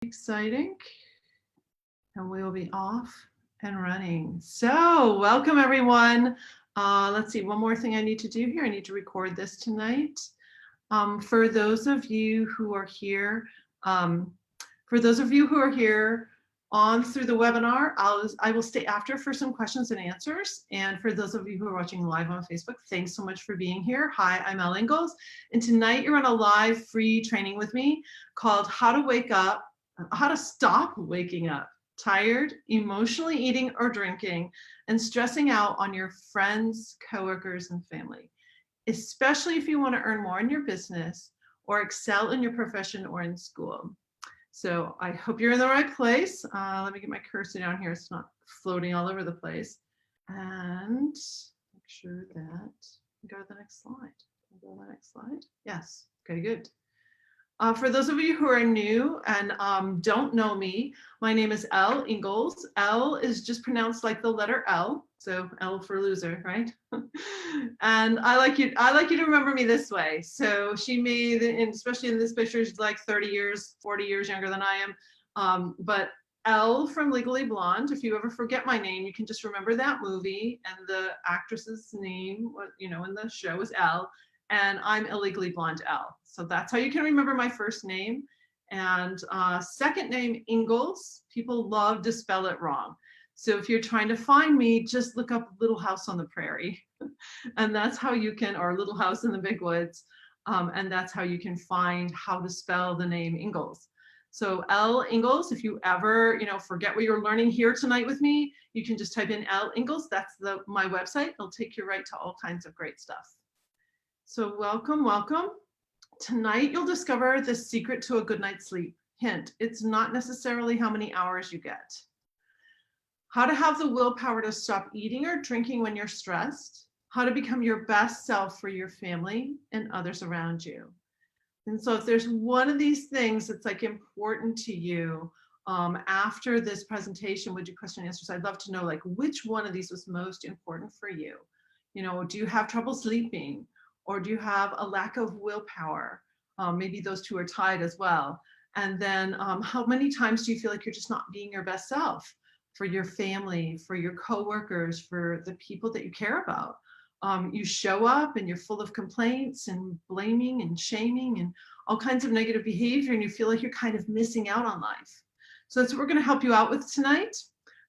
Exciting. And we will be off and running. So welcome everyone. Let's see, one more thing I need to do here. I need to record this tonight. For those of you who are here, on through the webinar, I will stay after for some questions and answers. And for those of you who are watching live on Facebook, thanks so much for being here. Hi, I'm Elle Ingalls. And tonight you're on a live free training with me called How to Stop Waking Up Tired, Emotionally Eating or Drinking, and Stressing Out on Your Friends, Coworkers, and Family, especially if you want to earn more in your business or excel in your profession or in school. So I hope you're in the right place. Let me get my cursor down here. It's not floating all over the place. And make sure that, go to the next slide. Go to the next slide. Yes, okay, good. For those of you who are new and don't know me, my name is Elle Ingalls. Elle is just pronounced like the letter L, so L for loser, right? And I like you to remember me this way. So she made, and especially in this picture, she's like 30 years, 40 years younger than I am. But Elle from Legally Blonde. If you ever forget my name, you can just remember that movie, and the actress's name, in the show is Elle. And I'm Illegally Blonde Elle. So that's how you can remember my first name. And second name, Ingalls. People love to spell it wrong. So if you're trying to find me, just look up Little House on the Prairie. And that's how you can, or Little House in the Big Woods. And that's how you can find how to spell the name Ingalls. So Elle Ingalls, if you ever, forget what you're learning here tonight with me, you can just type in Elle Ingalls. That's my website. It'll take you right to all kinds of great stuff. So welcome, welcome. Tonight you'll discover the secret to a good night's sleep. Hint, it's not necessarily how many hours you get. How to have the willpower to stop eating or drinking when you're stressed. How to become your best self for your family and others around you. And so if there's one of these things that's like important to you after this presentation, would you question and answers? I'd love to know like which one of these was most important for you. Do you have trouble sleeping? Or do you have a lack of willpower? Maybe those two are tied as well. And then how many times do you feel like you're just not being your best self for your family, for your coworkers, for the people that you care about? You show up and you're full of complaints and blaming and shaming and all kinds of negative behavior, and you feel like you're kind of missing out on life. So that's what we're going to help you out with tonight.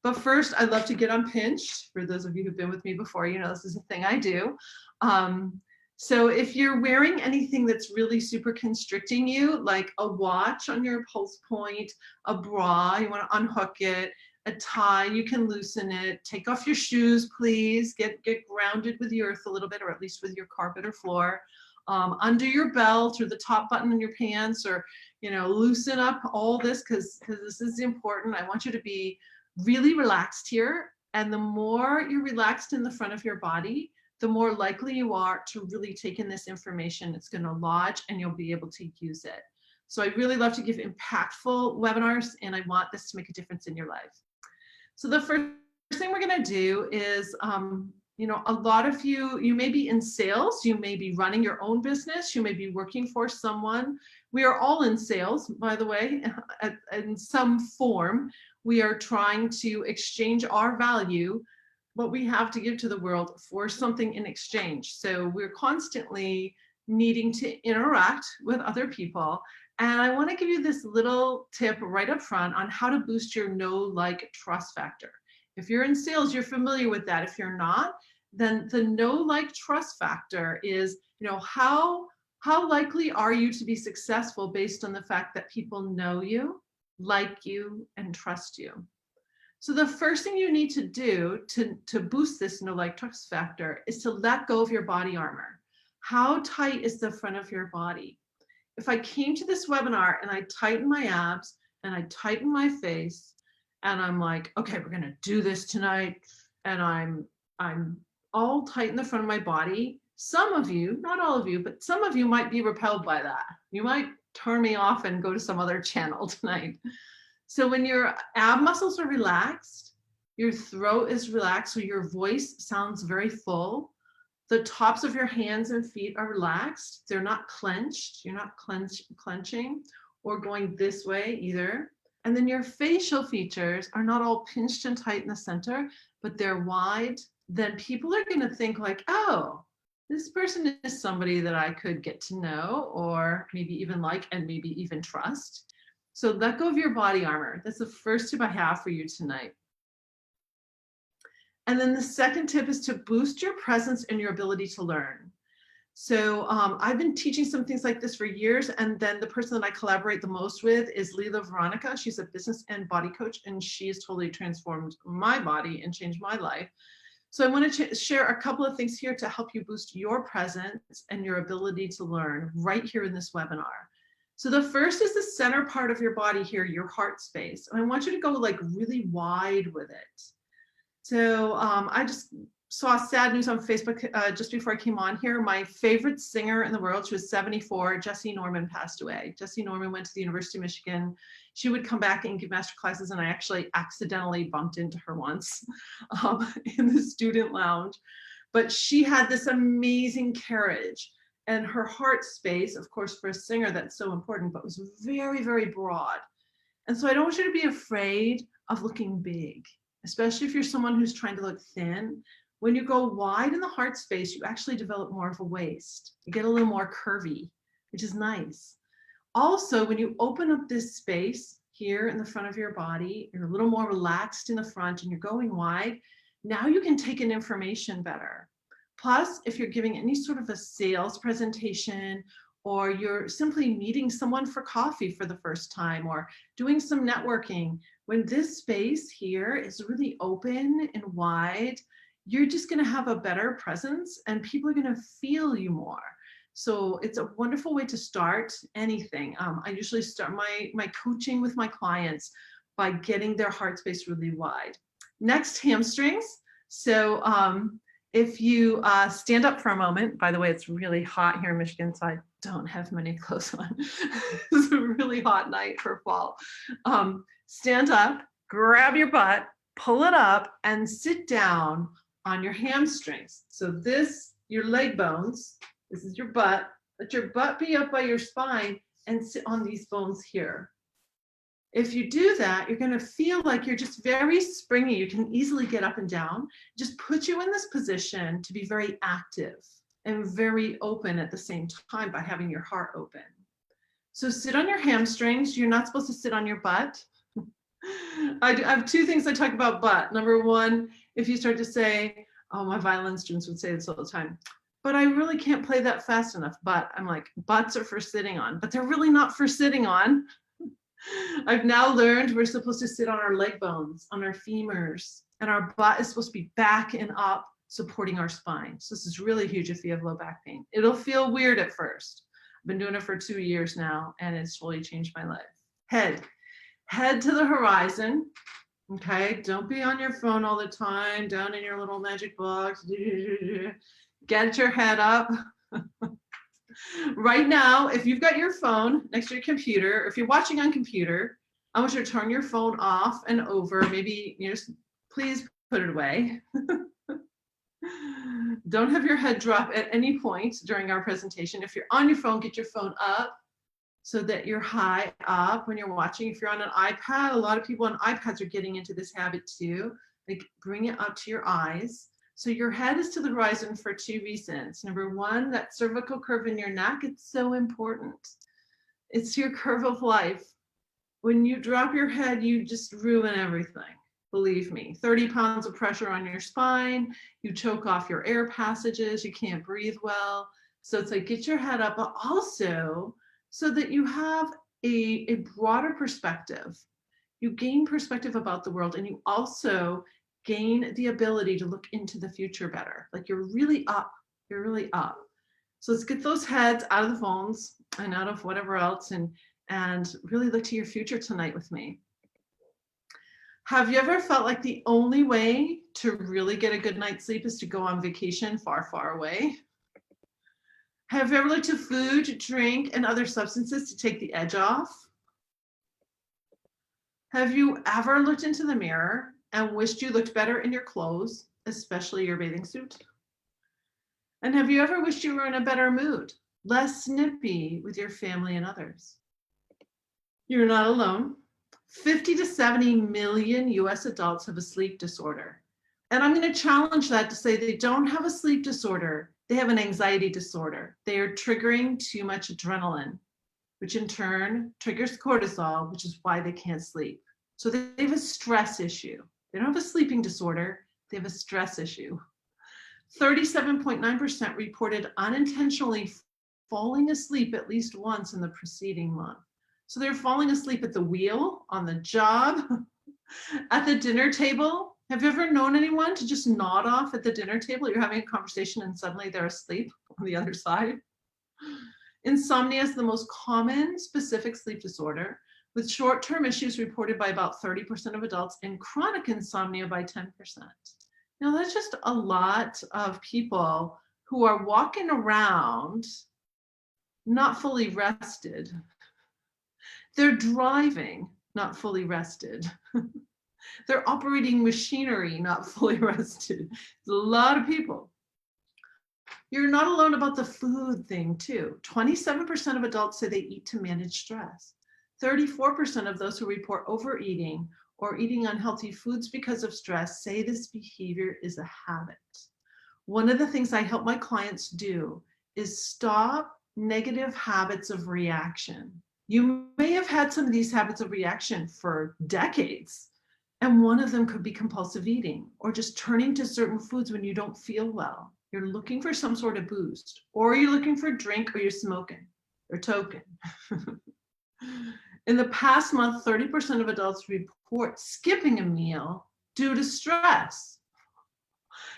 But first, I'd love to get unpinched. For those of you who've been with me before, this is a thing I do. So if you're wearing anything that's really super constricting you, like a watch on your pulse point, a bra, you want to unhook it, a tie, you can loosen it, take off your shoes, please, get grounded with the earth a little bit, or at least with your carpet or floor, under your belt or the top button in your pants, or, loosen up all this because this is important. I want you to be really relaxed here. And the more you're relaxed in the front of your body, the more likely you are to really take in this information. It's going to lodge and you'll be able to use it. So I really love to give impactful webinars, and I want this to make a difference in your life. So the first thing we're going to do is, a lot of you may be in sales, you may be running your own business, you may be working for someone. We are all in sales, by the way, in some form. We are trying to exchange our value, what we have to give to the world, for something in exchange. So we're constantly needing to interact with other people. And I want to give you this little tip right up front on how to boost your know, like, trust factor. If you're in sales, you're familiar with that. If you're not, then the know, like, trust factor is, how likely are you to be successful based on the fact that people know you, like you, and trust you. So the first thing you need to do to boost this know, like, trust factor is to let go of your body armor. How tight is the front of your body? If I came to this webinar and I tighten my abs and I tighten my face and I'm like, okay, we're gonna do this tonight, and I'm all tight in the front of my body, some of you, not all of you, but some of you might be repelled by that. You might turn me off and go to some other channel tonight. So when your ab muscles are relaxed, your throat is relaxed, so your voice sounds very full. The tops of your hands and feet are relaxed. They're not clenched. You're not clenching or going this way either. And then your facial features are not all pinched and tight in the center, but they're wide. Then people are going to think like, oh, this person is somebody that I could get to know or maybe even like and maybe even trust. So let go of your body armor. That's the first tip I have for you tonight. And then the second tip is to boost your presence and your ability to learn. So I've been teaching some things like this for years. And then the person that I collaborate the most with is Leela Veronica. She's a business and body coach, and she has totally transformed my body and changed my life. So I want to share a couple of things here to help you boost your presence and your ability to learn right here in this webinar. So the first is the center part of your body here, your heart space. And I want you to go like really wide with it. So I just saw sad news on Facebook just before I came on here. My favorite singer in the world, she was 74, Jessie Norman, passed away. Jessie Norman went to the University of Michigan. She would come back and give master classes, and I actually accidentally bumped into her once in the student lounge. But she had this amazing carriage, and her heart space, of course, for a singer, that's so important, but was very, very broad. And so I don't want you to be afraid of looking big, especially if you're someone who's trying to look thin. When you go wide in the heart space, you actually develop more of a waist. You get a little more curvy, which is nice. Also, when you open up this space here in the front of your body, you're a little more relaxed in the front and you're going wide. Now you can take in information better. Plus, if you're giving any sort of a sales presentation, or you're simply meeting someone for coffee for the first time, or doing some networking, when this space here is really open and wide, you're just going to have a better presence and people are going to feel you more. So it's a wonderful way to start anything. I usually start my coaching with my clients by getting their heart space really wide. Next, hamstrings. So if you stand up for a moment, by the way, it's really hot here in Michigan, so I don't have many clothes on. It's a really hot night for fall. Stand up, grab your butt, pull it up, and sit down on your hamstrings. So this, your leg bones, this is your butt. Let your butt be up by your spine and sit on these bones here. If you do that, you're going to feel like you're just very springy. You can easily get up and down. Just put you in this position to be very active and very open at the same time by having your heart open. So sit on your hamstrings. You're not supposed to sit on your butt. I have two things I talk about butt. Number one, if you start to say, oh, my violin students would say this all the time, but I really can't play that fast enough. But I'm like, butts are for sitting on, but they're really not for sitting on. I've now learned we're supposed to sit on our leg bones, on our femurs, and our butt is supposed to be back and up, supporting our spine. So this is really huge if you have low back pain. It'll feel weird at first. I've been doing it for 2 years now, and it's really changed my life. Head to the horizon. Okay, don't be on your phone all the time, down in your little magic box. Get your head up. Right now, if you've got your phone next to your computer, or if you're watching on computer, I want you to turn your phone off and over. Maybe just please put it away. Don't have your head drop at any point during our presentation. If you're on your phone, get your phone up so that you're high up when you're watching. If you're on an iPad, a lot of people on iPads are getting into this habit too. Like bring it up to your eyes. So your head is to the horizon for 2 reasons. Number one, that cervical curve in your neck, it's so important. It's your curve of life. When you drop your head, you just ruin everything. Believe me, 30 pounds of pressure on your spine, you choke off your air passages, you can't breathe well. So it's like, get your head up, but also so that you have a broader perspective. You gain perspective about the world, and you also gain the ability to look into the future better. Like you're really up, you're really up. So let's get those heads out of the phones and out of whatever else, and really look to your future tonight with me. Have you ever felt like the only way to really get a good night's sleep is to go on vacation far, far away? Have you ever looked to food, drink, and other substances to take the edge off? Have you ever looked into the mirror and wished you looked better in your clothes, especially your bathing suit? And have you ever wished you were in a better mood, less snippy with your family and others? You're not alone. 50 to 70 million US adults have a sleep disorder. And I'm going to challenge that to say they don't have a sleep disorder. They have an anxiety disorder. They are triggering too much adrenaline, which in turn triggers cortisol, which is why they can't sleep. So they have a stress issue. They don't have a sleeping disorder. They have a stress issue. 37.9% reported unintentionally falling asleep at least once in the preceding month. So they're falling asleep at the wheel, on the job, at the dinner table. Have you ever known anyone to just nod off at the dinner table? You're having a conversation and suddenly they're asleep on the other side. Insomnia is the most common specific sleep disorder, with short-term issues reported by about 30% of adults and chronic insomnia by 10%. Now that's just a lot of people who are walking around not fully rested. They're driving not fully rested. They're operating machinery not fully rested. It's a lot of people. You're not alone about the food thing too. 27% of adults say they eat to manage stress. 34% of those who report overeating or eating unhealthy foods because of stress say this behavior is a habit. One of the things I help my clients do is stop negative habits of reaction. You may have had some of these habits of reaction for decades, and one of them could be compulsive eating or just turning to certain foods when you don't feel well. You're looking for some sort of boost, or you're looking for a drink, or you're smoking or token. In the past month, 30% of adults report skipping a meal due to stress.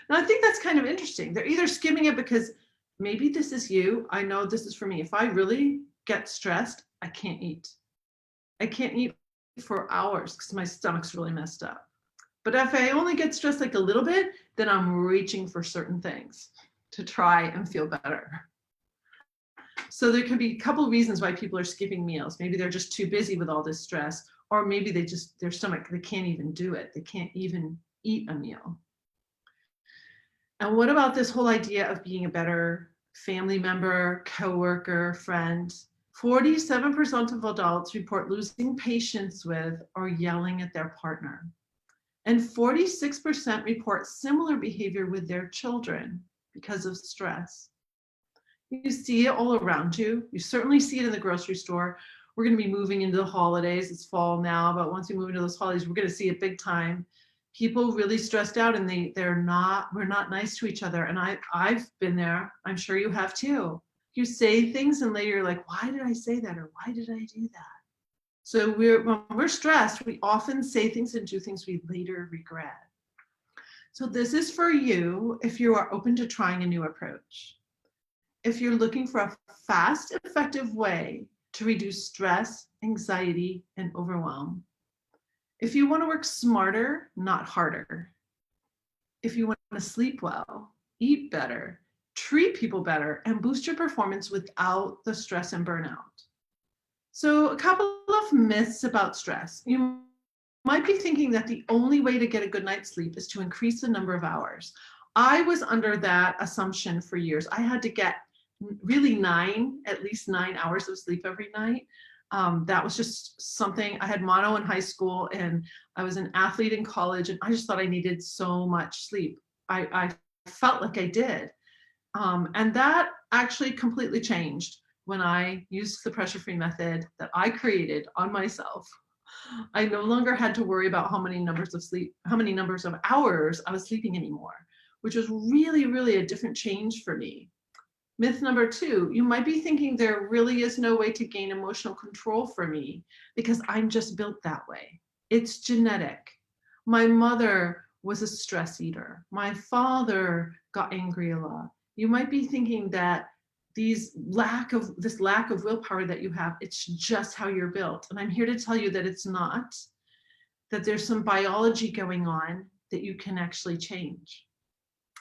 Now, I think that's kind of interesting. They're either skipping it because maybe this is you. I know this is for me. If I really get stressed, I can't eat. I can't eat for hours because my stomach's really messed up. But if I only get stressed like a little bit, then I'm reaching for certain things to try and feel better. So there could be a couple of reasons why people are skipping meals. Maybe they're just too busy with all this stress, or maybe they just, their stomach, they can't even do it. They can't even eat a meal. And what about this whole idea of being a better family member, coworker, friend? 47% of adults report losing patience with or yelling at their partner. And 46% report similar behavior with their children because of stress. You see it all around you. You certainly see it in the grocery store. We're going to be moving into the holidays. It's fall now, but once we move into those holidays, we're going to see it big time. People really stressed out, and we're not nice to each other. And I've been there. I'm sure you have too. You say things and later you're like, why did I say that? Or why did I do that? So when we're stressed, we often say things and do things we later regret. So this is for you if you are open to trying a new approach. If you're looking for a fast, effective way to reduce stress, anxiety, and overwhelm. If you want to work smarter, not harder. If you want to sleep well, eat better, treat people better, and boost your performance without the stress and burnout. So a couple of myths about stress. You might be thinking that the only way to get a good night's sleep is to increase the number of hours. I was under that assumption for years. I had to get really at least 9 hours of sleep every night. That was just something. I had mono in high school and I was an athlete in college, and I just thought I needed so much sleep. I felt like I did. And that actually completely changed when I used the pressure-free method that I created on myself. I no longer had to worry about how many numbers of hours I was sleeping anymore, which was really, really a different change for me. Myth number 2, you might be thinking there really is no way to gain emotional control for me because I'm just built that way. It's genetic. My mother was a stress eater. My father got angry a lot. You might be thinking that this lack of willpower that you have, it's just how you're built. And I'm here to tell you that it's not, that there's some biology going on that you can actually change.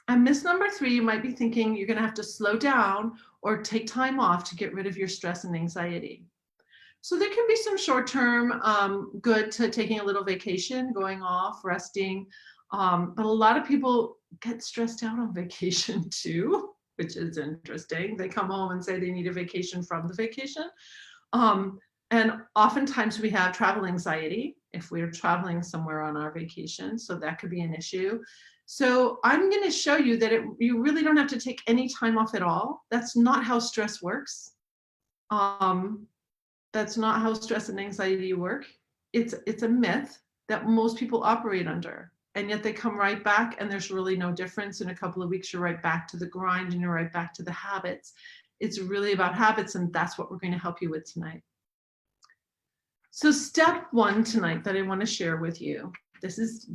And myth number 3, you might be thinking you're going to have to slow down or take time off to get rid of your stress and anxiety. So there can be some short-term good to taking a little vacation, going off, resting. But a lot of people get stressed out on vacation too, which is interesting. They come home and say they need a vacation from the vacation. And oftentimes we have travel anxiety. if we're traveling somewhere on our vacation. So that could be an issue. So I'm going to show you that you really don't have to take any time off at all. That's not how stress works. That's not how stress and anxiety work. It's a myth that most people operate under, and yet they come right back, and there's really no difference. In a couple of weeks, you're right back to the grind, and you're right back to the habits. It's really about habits, and that's what we're going to help you with tonight. So step one tonight that I want to share with you. This is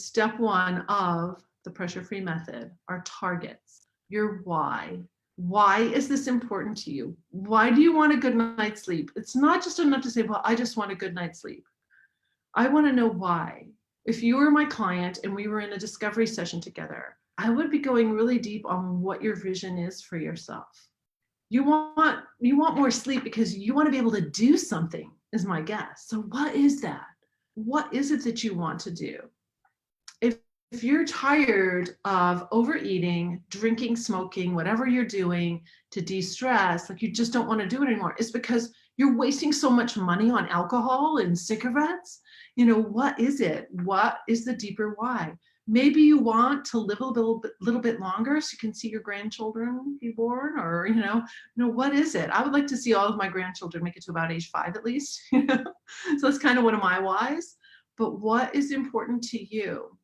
step one of the pressure-free method. Our targets. Your why. Why is this important to you? Why do you want a good night's sleep? It's not just enough to say, well, I just want a good night's sleep. I want to know why. If you were my client and we were in a discovery session together, I would be going really deep on what your vision is for yourself. You want more sleep because you want to be able to do something, is my guess. So what is that? What is it that you want to do? If you're tired of overeating, drinking, smoking, whatever you're doing to de-stress, like you just don't want to do it anymore, it's because you're wasting so much money on alcohol and cigarettes. You know, what is it? What is the deeper why? Maybe you want to live a little bit longer so you can see your grandchildren be born, or, what is it? I would like to see all of my grandchildren make it to about age 5 at least. So that's kind of one of my whys. But what is important to you?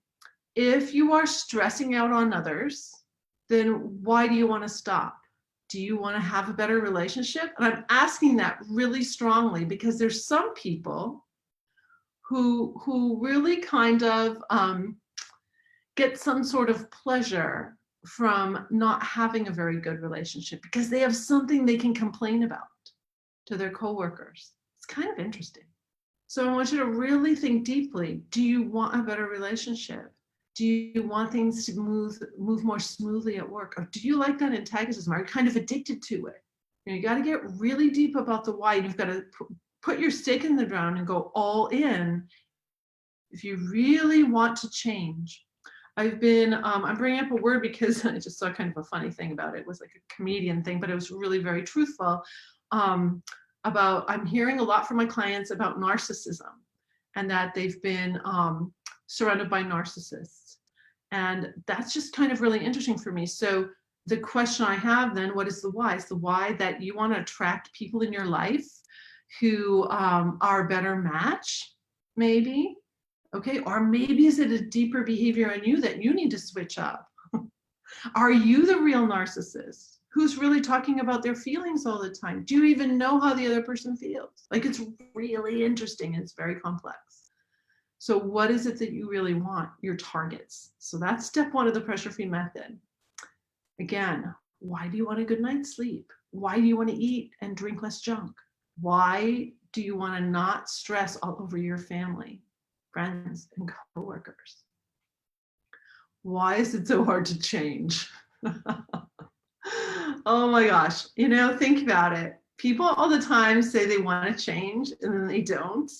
If you are stressing out on others, then why do you want to stop? Do you want to have a better relationship? And I'm asking that really strongly because there's some people who really kind of get some sort of pleasure from not having a very good relationship because they have something they can complain about to their coworkers. It's kind of interesting. So I want you to really think deeply. Do you want a better relationship? Do you want things to move more smoothly at work? Or do you like that antagonism? Are you kind of addicted to it? You got to get really deep about the why. You've got to put your stake in the ground and go all in if you really want to change. I'm bringing up a word because I just saw kind of a funny thing about it. It was like a comedian thing, but it was really very truthful. I'm hearing a lot from my clients about narcissism and that they've been surrounded by narcissists. And that's just kind of really interesting for me. So the question I have then, what is the why? Is the why that you want to attract people in your life who are a better match, maybe? Okay, or maybe is it a deeper behavior in you that you need to switch up? Are you the real narcissist who's really talking about their feelings all the time? Do you even know how the other person feels? Like, it's really interesting. It's very complex. So what is it that you really want? Your targets. So that's step one of the pressure-free method. Again, why do you want a good night's sleep? Why do you want to eat and drink less junk? Why do you want to not stress all over your family, friends, and coworkers? Why is it so hard to change? Oh my gosh, think about it. People all the time say they want to change and then they don't.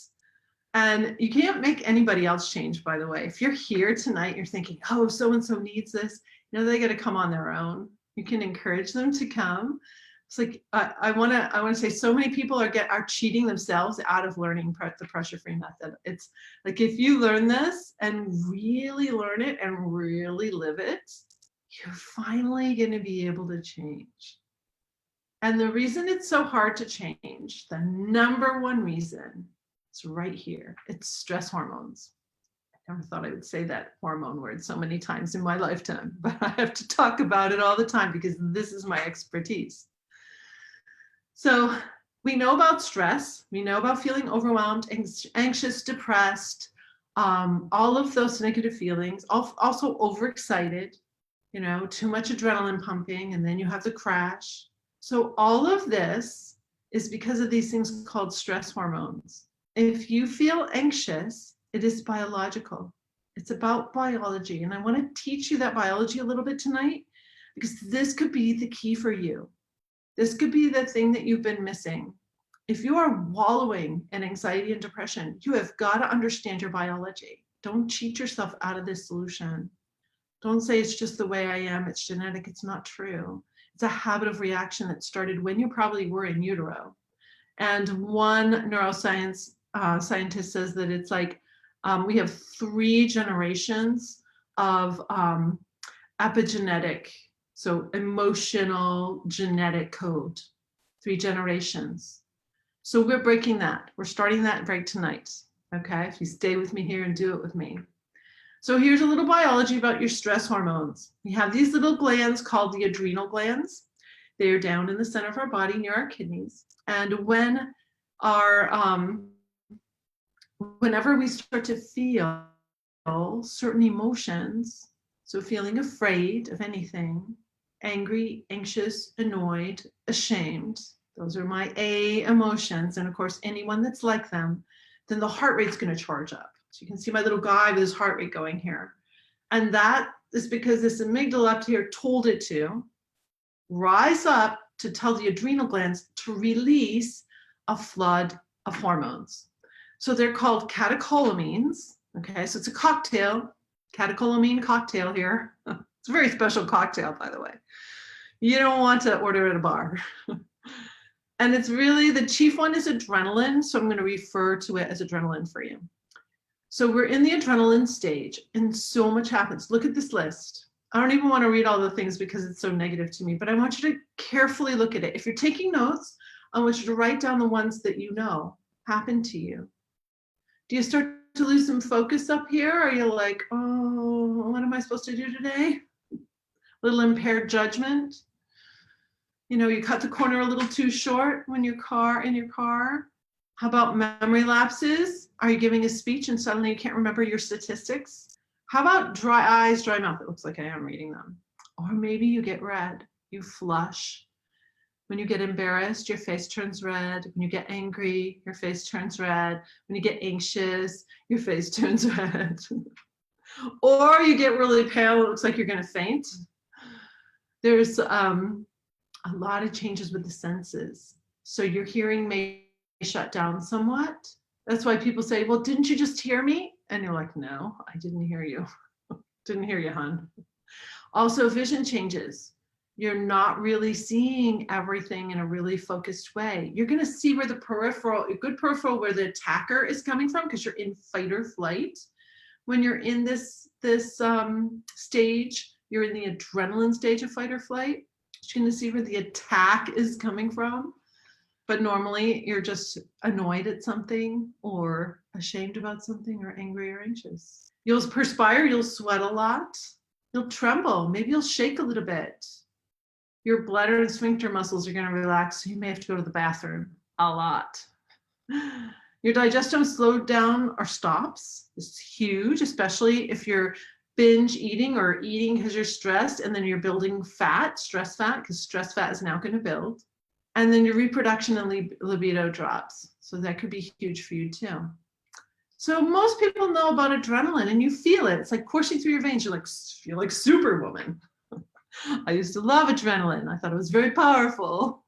And you can't make anybody else change, by the way. If you're here tonight, you're thinking, oh, so-and-so needs this, they got to come on their own. You can encourage them to come. It's like, I want to say so many people are cheating themselves out of learning the pressure-free method. It's like, if you learn this and really learn it and really live it, you're finally going to be able to change. And the reason it's so hard to change, the number one reason, it's right here. It's stress hormones. I never thought I would say that hormone word so many times in my lifetime, but I have to talk about it all the time because this is my expertise. So we know about stress. We know about feeling overwhelmed, anxious, depressed, all of those negative feelings, also overexcited, too much adrenaline pumping, and then you have the crash. So all of this is because of these things called stress hormones. If you feel anxious, it is biological. It's about biology. And I want to teach you that biology a little bit tonight because this could be the key for you. This could be the thing that you've been missing. If you are wallowing in anxiety and depression, you have got to understand your biology. Don't cheat yourself out of this solution. Don't say it's just the way I am, it's genetic. It's not true. It's a habit of reaction that started when you probably were in utero. And one neuroscience scientist says that it's like we have 3 generations of epigenetic, so emotional genetic code, 3 generations. So we're breaking that. We're starting that break tonight. Okay, if you stay with me here and do it with me. So here's a little biology about your stress hormones. We have these little glands called the adrenal glands. They are down in the center of our body near our kidneys. And when whenever we start to feel certain emotions, so feeling afraid of anything, angry, anxious, annoyed, ashamed, those are my A emotions. And of course, anyone that's like them, then the heart rate's going to charge up. So you can see my little guy with his heart rate going here. And that is because this amygdala up here told it to rise up to tell the adrenal glands to release a flood of hormones. So they're called catecholamines. Okay, so it's a cocktail, catecholamine cocktail here. It's a very special cocktail, by the way. You don't want to order at a bar. And it's really, the chief one is adrenaline. So I'm going to refer to it as adrenaline for you. So we're in the adrenaline stage and so much happens. Look at this list. I don't even want to read all the things because it's so negative to me, but I want you to carefully look at it. If you're taking notes, I want you to write down the ones that you know happened to you. Do you start to lose some focus up here? Are you like, oh, what am I supposed to do today? A little impaired judgment. You know, you cut the corner a little too short when in your car. How about memory lapses? Are you giving a speech and suddenly you can't remember your statistics? How about dry eyes, dry mouth? It looks like I am reading them. Or maybe you get red, you flush. When you get embarrassed, your face turns red. When you get angry, your face turns red. When you get anxious, your face turns red. Or you get really pale, it looks like you're gonna faint. There's a lot of changes with the senses. So your hearing may shut down somewhat. That's why people say, well, didn't you just hear me? And you're like, no, I didn't hear you. Didn't hear you, hon. Also, vision changes. You're not really seeing everything in a really focused way. You're going to see where the peripheral, a good peripheral, where the attacker is coming from, because you're in fight or flight. When you're in this stage, you're in the adrenaline stage of fight or flight. You're going to see where the attack is coming from. But normally you're just annoyed at something or ashamed about something or angry or anxious. You'll perspire, you'll sweat a lot, you'll tremble, maybe you'll shake a little bit. Your bladder and sphincter muscles are going to relax, so you may have to go to the bathroom a lot. Your digestion slows down or stops. This is huge, especially if you're binge eating or eating because you're stressed and then you're building fat, stress fat, because stress fat is now going to build. And then your reproduction and libido drops. So that could be huge for you too. So most people know about adrenaline and you feel it. It's like coursing through your veins. You feel like Superwoman. I used to love adrenaline. I thought it was very powerful.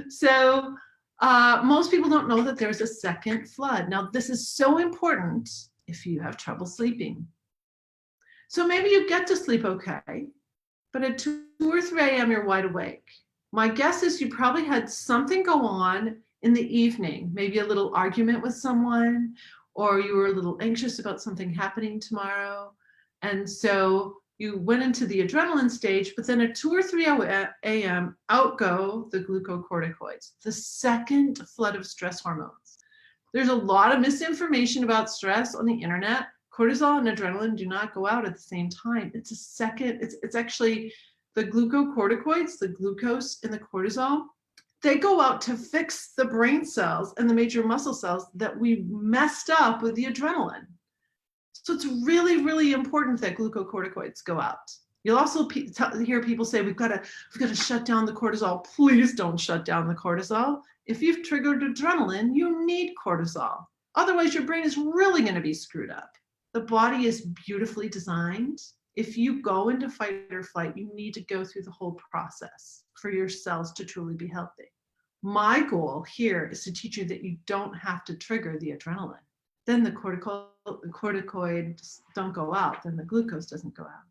So most people don't know that there's a second flood. Now this is so important if you have trouble sleeping. So maybe you get to sleep okay, but at 2 or 3 a.m. you're wide awake. My guess is you probably had something go on in the evening, maybe a little argument with someone, or you were a little anxious about something happening tomorrow. And so you went into the adrenaline stage, but then at 2 or 3 a.m., out go the glucocorticoids, the second flood of stress hormones. There's a lot of misinformation about stress on the internet. Cortisol and adrenaline do not go out at the same time. It's a second, it's actually the glucocorticoids, the glucose and the cortisol, they go out to fix the brain cells and the major muscle cells that we messed up with the adrenaline. So it's really, really important that glucocorticoids go out. You'll also hear people say, we've got to shut down the cortisol. Please don't shut down the cortisol. If you've triggered adrenaline, you need cortisol. Otherwise, your brain is really going to be screwed up. The body is beautifully designed. If you go into fight or flight, you need to go through the whole process for your cells to truly be healthy. My goal here is to teach you that you don't have to trigger the adrenaline. Then the corticoids don't go out, then the glucose doesn't go out.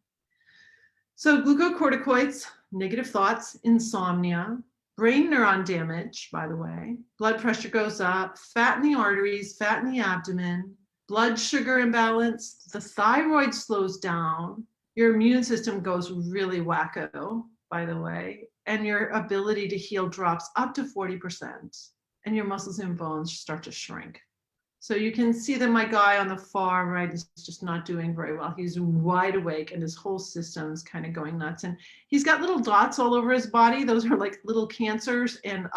So glucocorticoids, negative thoughts, insomnia, brain neuron damage, by the way. Blood pressure goes up, fat in the arteries, fat in the abdomen, blood sugar imbalance, the thyroid slows down, your immune system goes really wacko, by the way, and your ability to heal drops up to 40%, and your muscles and bones start to shrink. So you can see that my guy on the far right is just not doing very well. He's wide awake and his whole system's kind of going nuts. And he's got little dots all over his body. Those are like little cancers and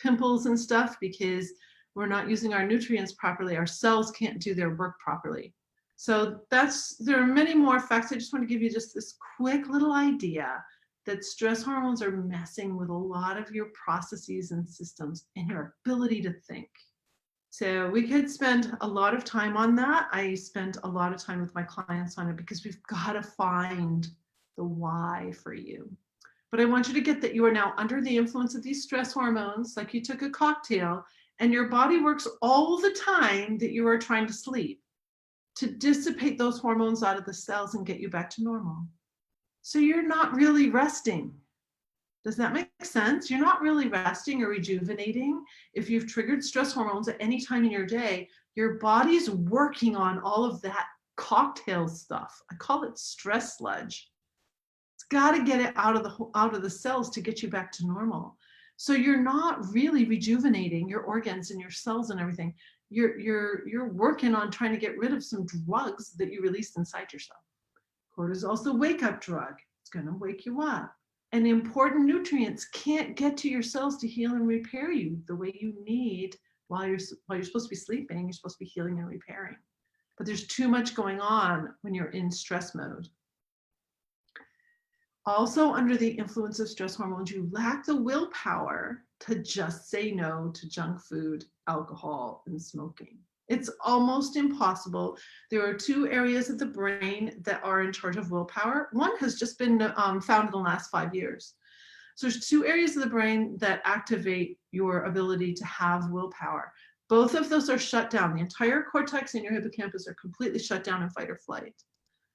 pimples and stuff because we're not using our nutrients properly. Our cells can't do their work properly. So there are many more effects. I just want to give you just this quick little idea that stress hormones are messing with a lot of your processes and systems and your ability to think. So we could spend a lot of time on that. I spend a lot of time with my clients on it because we've got to find the why for you. But I want you to get that you are now under the influence of these stress hormones, like you took a cocktail, and your body works all the time that you are trying to sleep to dissipate those hormones out of the cells and get you back to normal. So you're not really resting. Does that make sense? You're not really resting or rejuvenating. If you've triggered stress hormones at any time in your day, your body's working on all of that cocktail stuff. I call it stress sludge. It's got to get it out of the cells to get you back to normal. So you're not really rejuvenating your organs and your cells and everything. You're working on trying to get rid of some drugs that you released inside yourself. Cortisol's the wake-up drug. It's going to wake you up. And important nutrients can't get to your cells to heal and repair you the way you need while you're supposed to be sleeping. You're supposed to be healing and repairing. But there's too much going on when you're in stress mode. Also, under the influence of stress hormones, you lack the willpower to just say no to junk food, alcohol, and smoking. It's almost impossible. There are two areas of the brain that are in charge of willpower. One has just been found in the last 5 years. So there's two areas of the brain that activate your ability to have willpower. Both of those are shut down. The entire cortex and your hippocampus are completely shut down in fight or flight.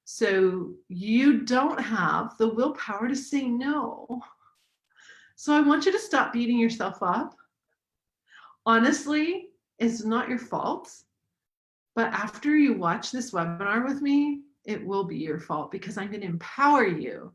So you don't have the willpower to say no. So I want you to stop beating yourself up. Honestly, it's not your fault. But after you watch this webinar with me, it will be your fault because I'm going to empower you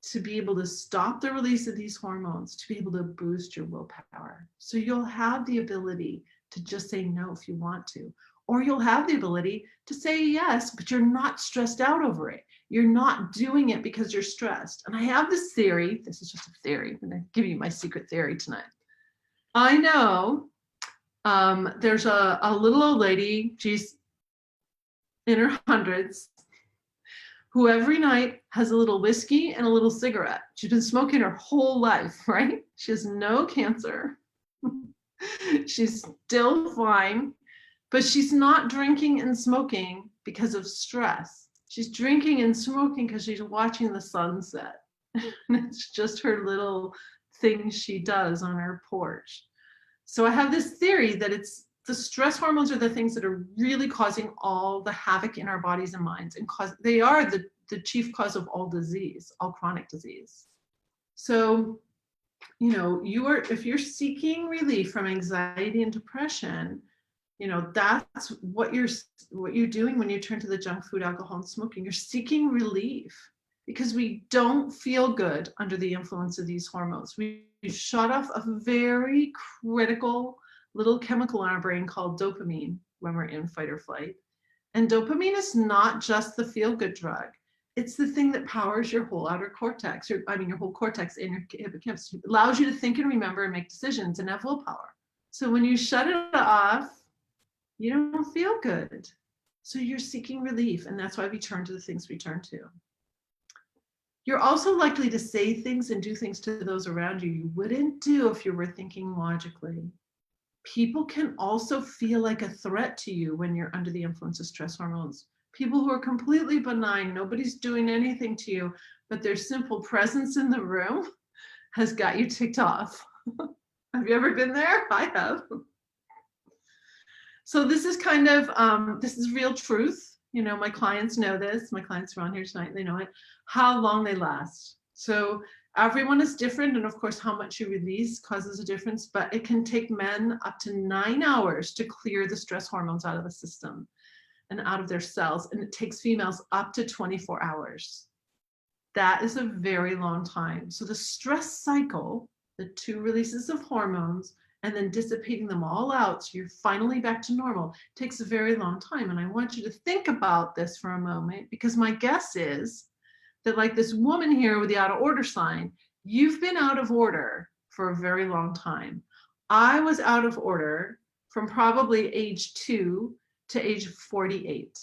to be able to stop the release of these hormones, to be able to boost your willpower. So you'll have the ability to just say no if you want to, or you'll have the ability to say yes, but you're not stressed out over it. You're not doing it because you're stressed. And I have this theory. This is just a theory. I'm going to give you my secret theory tonight. I know there's a little old lady. She's in her hundreds, who every night has a little whiskey and a little cigarette. She's been smoking her whole life, right? She has no cancer. She's still fine, but she's not drinking and smoking because of stress. She's drinking and smoking because she's watching the sunset. And it's just her little thing she does on her porch. So I have this theory that the stress hormones are the things that are really causing all the havoc in our bodies and minds, and they are the chief cause of all disease, all chronic disease. So, if you're seeking relief from anxiety and depression, that's what you're doing when you turn to the junk food, alcohol, and smoking. You're seeking relief because we don't feel good under the influence of these hormones. We shut off a very critical little chemical in our brain called dopamine when we're in fight or flight. And dopamine is not just the feel-good drug. It's the thing that powers your whole outer cortex, your whole cortex and your hippocampus. It allows you to think and remember and make decisions and have willpower. So when you shut it off, you don't feel good. So you're seeking relief, and that's why we turn to the things we turn to. You're also likely to say things and do things to those around you wouldn't do if you were thinking logically. People can also feel like a threat to you when you're under the influence of stress hormones. People who are completely benign, nobody's doing anything to you, but their simple presence in the room has got you ticked off. Have you ever been there? I have. So this is kind of, this is real truth. My clients know this. My clients are on here tonight, they know it, how long they last. So Everyone is different, and of course, how much you release causes a difference, but it can take men up to 9 hours to clear the stress hormones out of the system and out of their cells, and it takes females up to 24 hours. That is a very long time. So the stress cycle, the 2 releases of hormones, and then dissipating them all out, so you're finally back to normal, takes a very long time. And I want you to think about this for a moment, because my guess is that, like this woman here with the out of order sign, you've been out of order for a very long time. I was out of order from probably age 2 to age 48.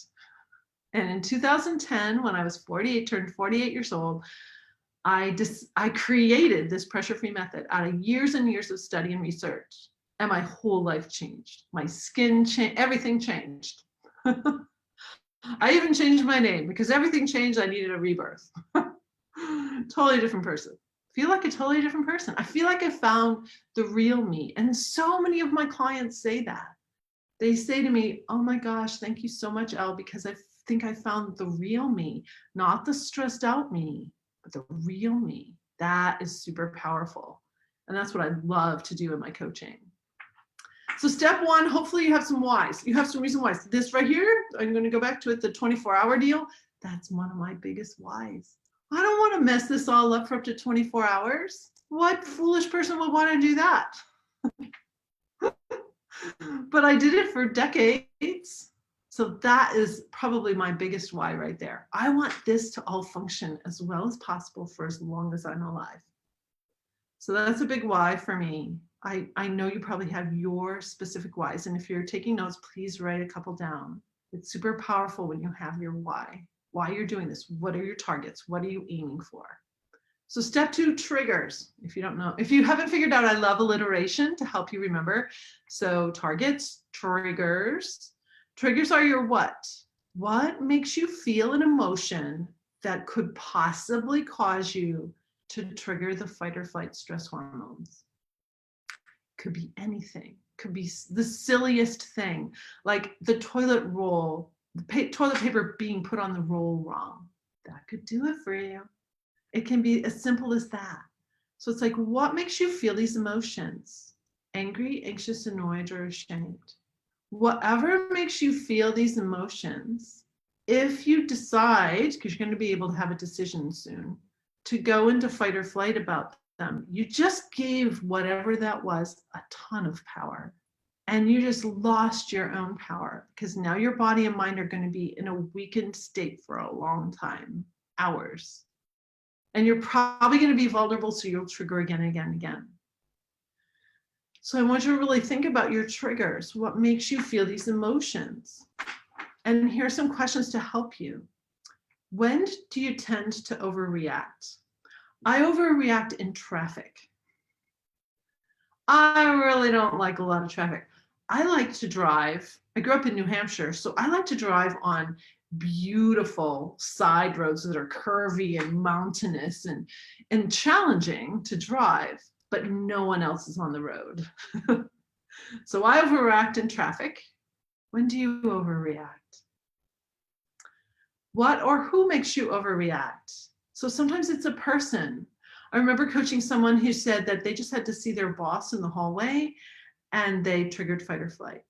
And in 2010, when I was 48, turned 48 years old, I created this pressure-free method out of years and years of study and research, and my whole life changed. My skin changed, everything changed. I even changed my name because everything changed. I needed a rebirth. Totally different person. Feel like a totally different person. I feel like I found the real me. And so many of my clients say that. They say to me, oh my gosh, thank you so much, Elle, because I think I found the real me, not the stressed out me, but the real me. That is super powerful. And that's what I love to do in my coaching. So step 1, hopefully you have some whys. You have some reason whys. This right here, I'm going to go back to it, the 24-hour deal. That's one of my biggest whys. I don't want to mess this all up for up to 24 hours. What foolish person would want to do that? But I did it for decades. So that is probably my biggest why right there. I want this to all function as well as possible for as long as I'm alive. So that's a big why for me. I know you probably have your specific whys, and if you're taking notes, please write a couple down. It's super powerful when you have your why you're doing this. What are your targets? What are you aiming for? So step 2, triggers. If you don't know, if you haven't figured out, I love alliteration to help you remember. So targets, triggers. Triggers are your what? What makes you feel an emotion that could possibly cause you to trigger the fight or flight stress hormones? Could be anything. Could be the silliest thing, like the toilet roll, the toilet paper being put on the roll wrong. That could do it for you. It can be as simple as that. So it's like, what makes you feel these emotions? Angry, anxious, annoyed, or ashamed. Whatever makes you feel these emotions, if you decide, because you're going to be able to have a decision soon, to go into fight or flight about them, you just gave whatever that was a ton of power. And you just lost your own power, because now your body and mind are going to be in a weakened state for a long time, hours. And you're probably going to be vulnerable, so you'll trigger again and again and again. So I want you to really think about your triggers. What makes you feel these emotions? And here are some questions to help you. When do you tend to overreact? I overreact in traffic. I really don't like a lot of traffic. I like to drive. I grew up in New Hampshire, so I like to drive on beautiful side roads that are curvy and mountainous and challenging to drive, but no one else is on the road. So I overreact in traffic. When do you overreact? What or who makes you overreact? So sometimes it's a person. I remember coaching someone who said that they just had to see their boss in the hallway and they triggered fight or flight.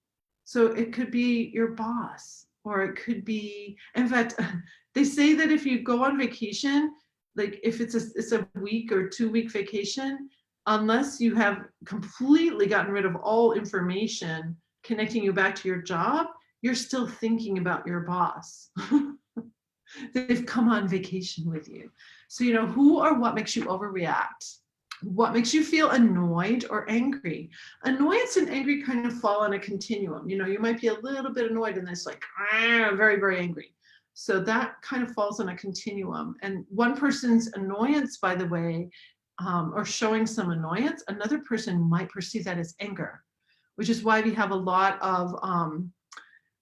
So it could be your boss, or it could be, in fact, they say that if you go on vacation, like if it's a week or 2-week vacation, unless you have completely gotten rid of all information connecting you back to your job, you're still thinking about your boss. They've come on vacation with you. So, who or what makes you overreact? What makes you feel annoyed or angry? Annoyance and angry kind of fall on a continuum. You might be a little bit annoyed and it's like, very, very angry. So that kind of falls on a continuum. And one person's annoyance, by the way, or showing some annoyance, another person might perceive that as anger, which is why we have a lot of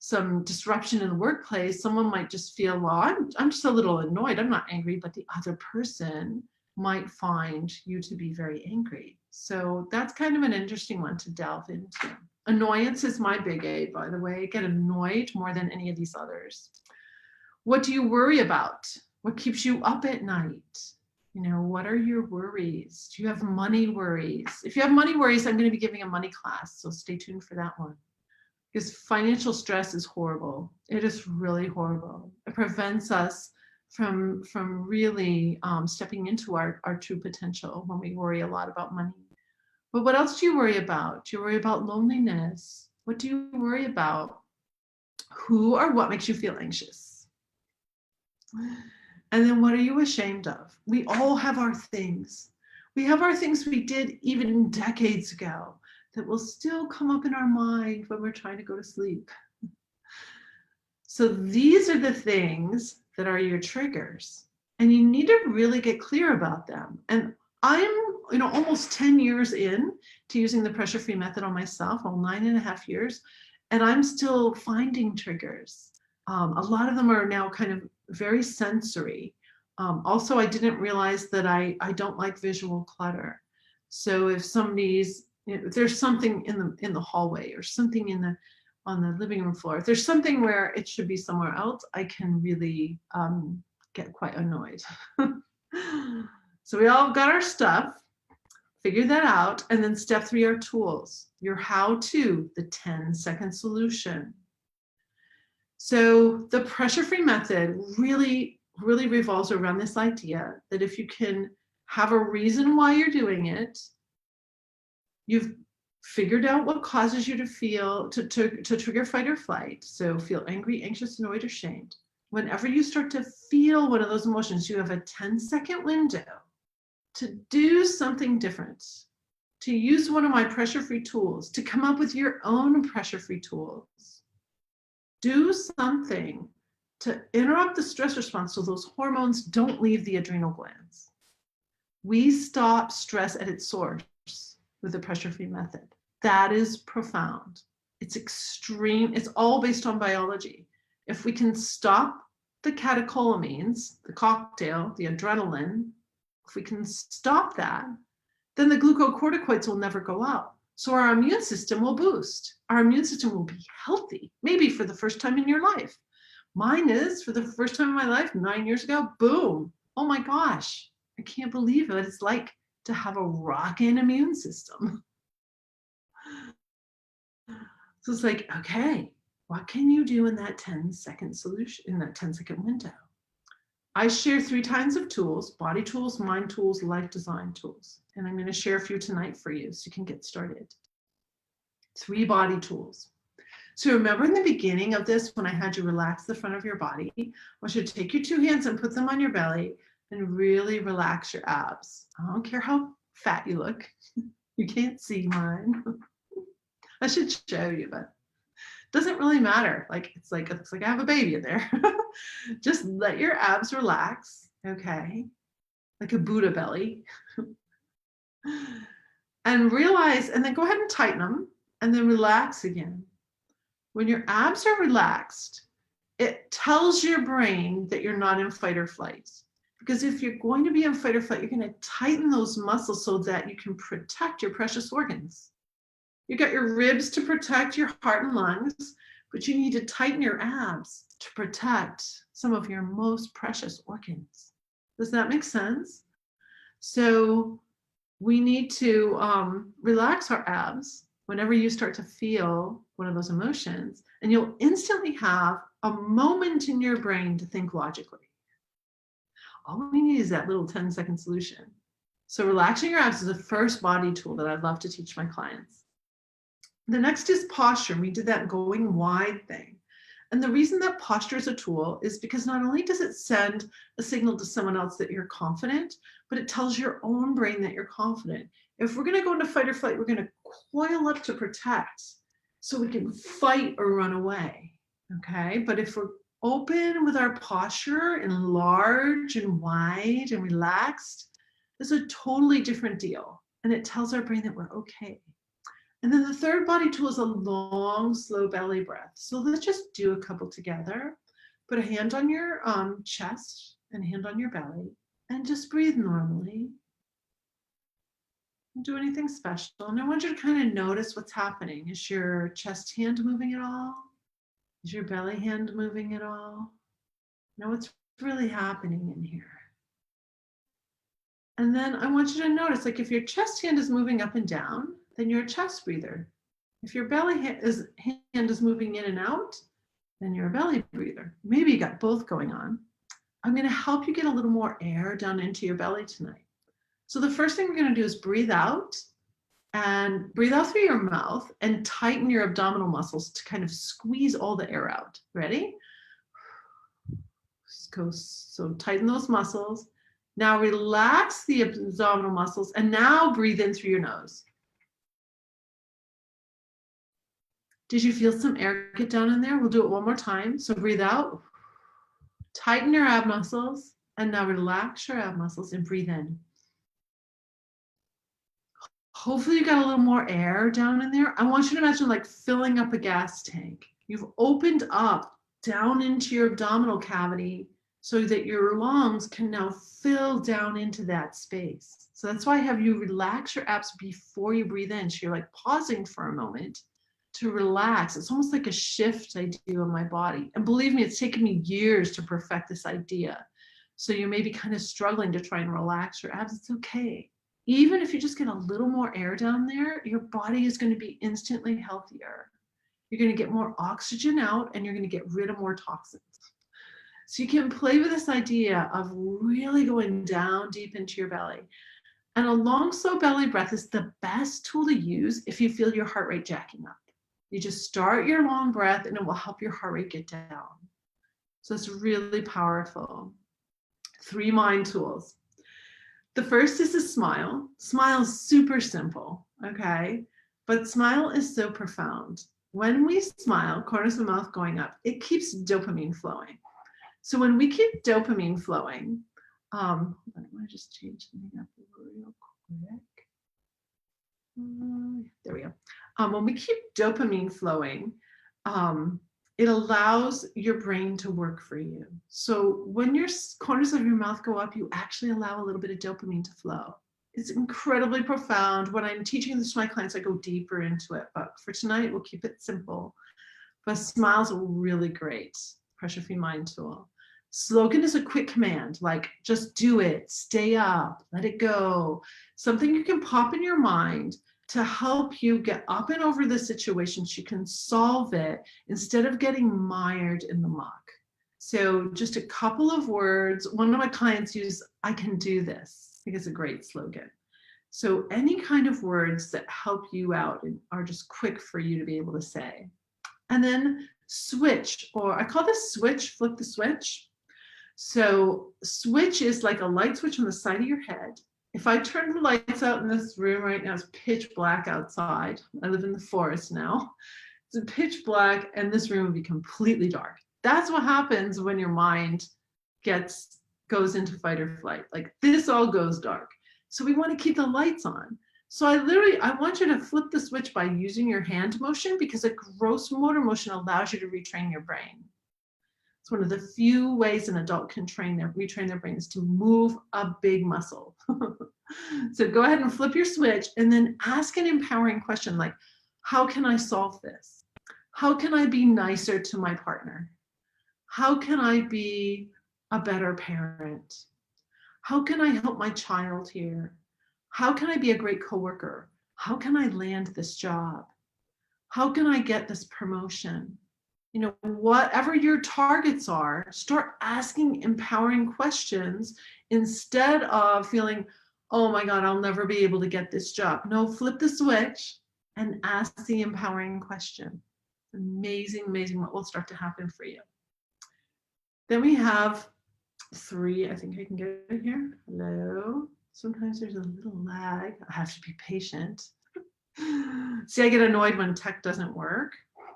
some disruption in the workplace. Someone might just feel, well, I'm just a little annoyed. I'm not angry, but the other person might find you to be very angry. So that's kind of an interesting one to delve into. Annoyance is my big A, by the way. I get annoyed more than any of these others. What do you worry about? What keeps you up at night? You know, what are your worries? Do you have money worries? If you have money worries, I'm going to be giving a money class, so stay tuned for that one. Because financial stress is horrible. It is really horrible. It prevents us from really stepping into our true potential when we worry a lot about money. But what else do you worry about? Do you worry about loneliness? What do you worry about? Who or what makes you feel anxious? And then what are you ashamed of? We all have our things. We have our things we did even decades ago that will still come up in our mind when we're trying to go to sleep. So these are the things that are your triggers, and you need to really get clear about them. And I'm, almost 10 years in to using the pressure-free method on myself, 9.5 years, and I'm still finding triggers. A lot of them are now kind of very sensory. Also, I didn't realize that I don't like visual clutter. So if somebody's, if there's something in the hallway or something on the living room floor, if there's something where it should be somewhere else, I can really get quite annoyed. So we all got our stuff, figure that out, and then step 3 are tools. Your how-to, the 10-second solution. So the pressure-free method really revolves around this idea that if you can have a reason why you're doing it, you've figured out what causes you to feel, to trigger fight or flight. So feel angry, anxious, annoyed, or shamed. Whenever you start to feel one of those emotions, you have a 10-second window to do something different, to use one of my pressure-free tools, to come up with your own pressure-free tools. Do something to interrupt the stress response so those hormones don't leave the adrenal glands. We stop stress at its source with the pressure-free method. That is profound. It's extreme. It's all based on biology. If we can stop the catecholamines, the cocktail, the adrenaline, if we can stop that, then the glucocorticoids will never go out. So our immune system will boost. Our immune system will be healthy, maybe for the first time in your life. Mine is, for the first time in my life, 9 years ago, boom. Oh my gosh, I can't believe it. It's like to have a rockin' immune system. So it's like, okay, what can you do in that 10-second solution, in that 10-second window? I share 3 kinds of tools: body tools, mind tools, life design tools. And I'm going to share a few tonight for you so you can get started. 3 body tools. So remember in the beginning of this, when I had you relax the front of your body, I want you to take your 2 hands and put them on your belly and really relax your abs. I don't care how fat you look. You can't see mine. I should show you, but it doesn't really matter. Like, it looks like I have a baby in there. Just let your abs relax, okay? Like a Buddha belly. And realize, and then go ahead and tighten them, and then relax again. When your abs are relaxed, it tells your brain that you're not in fight or flight. Because if you're going to be in fight or flight, you're going to tighten those muscles so that you can protect your precious organs. You got your ribs to protect your heart and lungs, but you need to tighten your abs to protect some of your most precious organs. Does that make sense? So we need to relax our abs whenever you start to feel one of those emotions, and you'll instantly have a moment in your brain to think logically. All we need is that little 10-second solution. So relaxing your abs is the first body tool that I'd love to teach my clients. The next is posture. We did that going wide thing. And the reason that posture is a tool is because not only does it send a signal to someone else that you're confident, but it tells your own brain that you're confident. If we're going to go into fight or flight, we're going to coil up to protect so we can fight or run away. Okay. But if we're open with our posture and large and wide and relaxed, it's a totally different deal. And it tells our brain that we're okay. And then the third body tool is a long, slow belly breath. So let's just do a couple together. Put a hand on your chest and a hand on your belly and just breathe normally. Don't do anything special. And I want you to kind of notice what's happening. Is your chest hand moving at all? Is your belly hand moving at all? Know what's really happening in here. And then I want you to notice, like if your chest hand is moving up and down, then you're a chest breather. If your belly hand is moving in and out, then you're a belly breather. Maybe you got both going on. I'm going to help you get a little more air down into your belly tonight. So the first thing we're going to do is breathe out through your mouth and tighten your abdominal muscles to kind of squeeze all the air out. Ready? So tighten those muscles. Now relax the abdominal muscles and now breathe in through your nose. Did you feel some air get down in there? We'll do it one more time. So breathe out, tighten your ab muscles, and now relax your ab muscles and breathe in. Hopefully you got a little more air down in there. I want you to imagine like filling up a gas tank. You've opened up down into your abdominal cavity so that your lungs can now fill down into that space. So that's why I have you relax your abs before you breathe in. So you're like pausing for a moment to relax. It's almost like a shift I do in my body. And believe me, it's taken me years to perfect this idea. So you may be kind of struggling to try and relax your abs. It's okay. Even if you just get a little more air down there, your body is going to be instantly healthier. You're going to get more oxygen out and you're going to get rid of more toxins. So you can play with this idea of really going down deep into your belly. And a long, slow belly breath is the best tool to use if you feel your heart rate jacking up. You just start your long breath and it will help your heart rate get down. So it's really powerful. 3 mind tools. The first is a smile. Smile is super simple, okay? But smile is so profound. When we smile, corners of the mouth going up, it keeps dopamine flowing. So when we keep dopamine flowing, I want to just change something up real quick. There we go. When we keep dopamine flowing, it allows your brain to work for you. So when your corners of your mouth go up, you actually allow a little bit of dopamine to flow. It's incredibly profound. When I'm teaching this to my clients, I go deeper into it. But for tonight, we'll keep it simple. But smiles are really great. Pressure-free mind tool. Slogan is a quick command, like just do it, stay up, let it go. Something you can pop in your mind to help you get up and over the situation so you can solve it instead of getting mired in the muck. So just a couple of words. One of my clients used, I can do this. I think it's a great slogan. So any kind of words that help you out and are just quick for you to be able to say. And then switch, or I call this switch, flip the switch. So switch is like a light switch on the side of your head. If I turn the lights out in this room right now, it's pitch black outside. I live in the forest now. It's pitch black and this room would be completely dark. That's what happens when your mind goes into fight or flight. Like this all goes dark. So we want to keep the lights on. So I want you to flip the switch by using your hand motion because a gross motor motion allows you to retrain your brain. It's one of the few ways an adult can retrain their brain is to move a big muscle. So go ahead and flip your switch and then ask an empowering question like, how can I solve this? How can I be nicer to my partner? How can I be a better parent? How can I help my child here? How can I be a great coworker? How can I land this job? How can I get this promotion? You know, whatever your targets are, start asking empowering questions instead of feeling, oh my God, I'll never be able to get this job. No, flip the switch and ask the empowering question. Amazing, amazing what will start to happen for you. Then we have 3, I think I can get it here. Hello. Sometimes there's a little lag. I have to be patient. See, I get annoyed when tech doesn't work.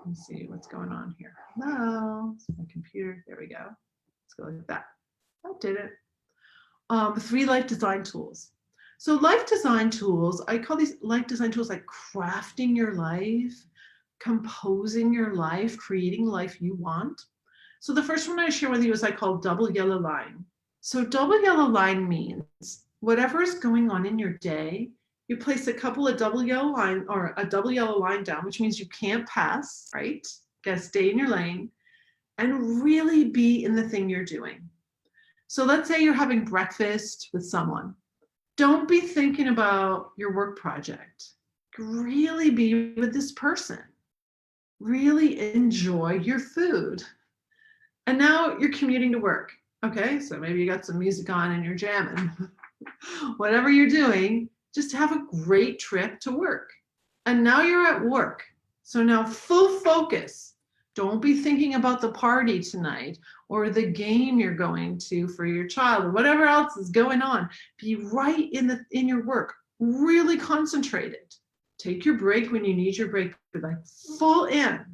Let's see what's going on here. Hello, it's my computer. There we go. Let's go like that. That did it. 3 life design tools. So life design tools, I call these life design tools like crafting your life, composing your life, creating the life you want. So the first one I share with you is I call double yellow line. So double yellow line means whatever is going on in your day, you place a couple of double yellow line down, which means you can't pass, right? You gotta stay in your lane and really be in the thing you're doing. So let's say you're having breakfast with someone. Don't be thinking about your work project. Really be with this person. Really enjoy your food. And now you're commuting to work. Okay, so maybe you got some music on and you're jamming. Whatever you're doing, just have a great trip to work. And now you're at work. So now full focus. Don't be thinking about the party tonight or the game you're going to for your child or whatever else is going on. Be right in your work, really concentrated. Take your break when you need your break, like full in.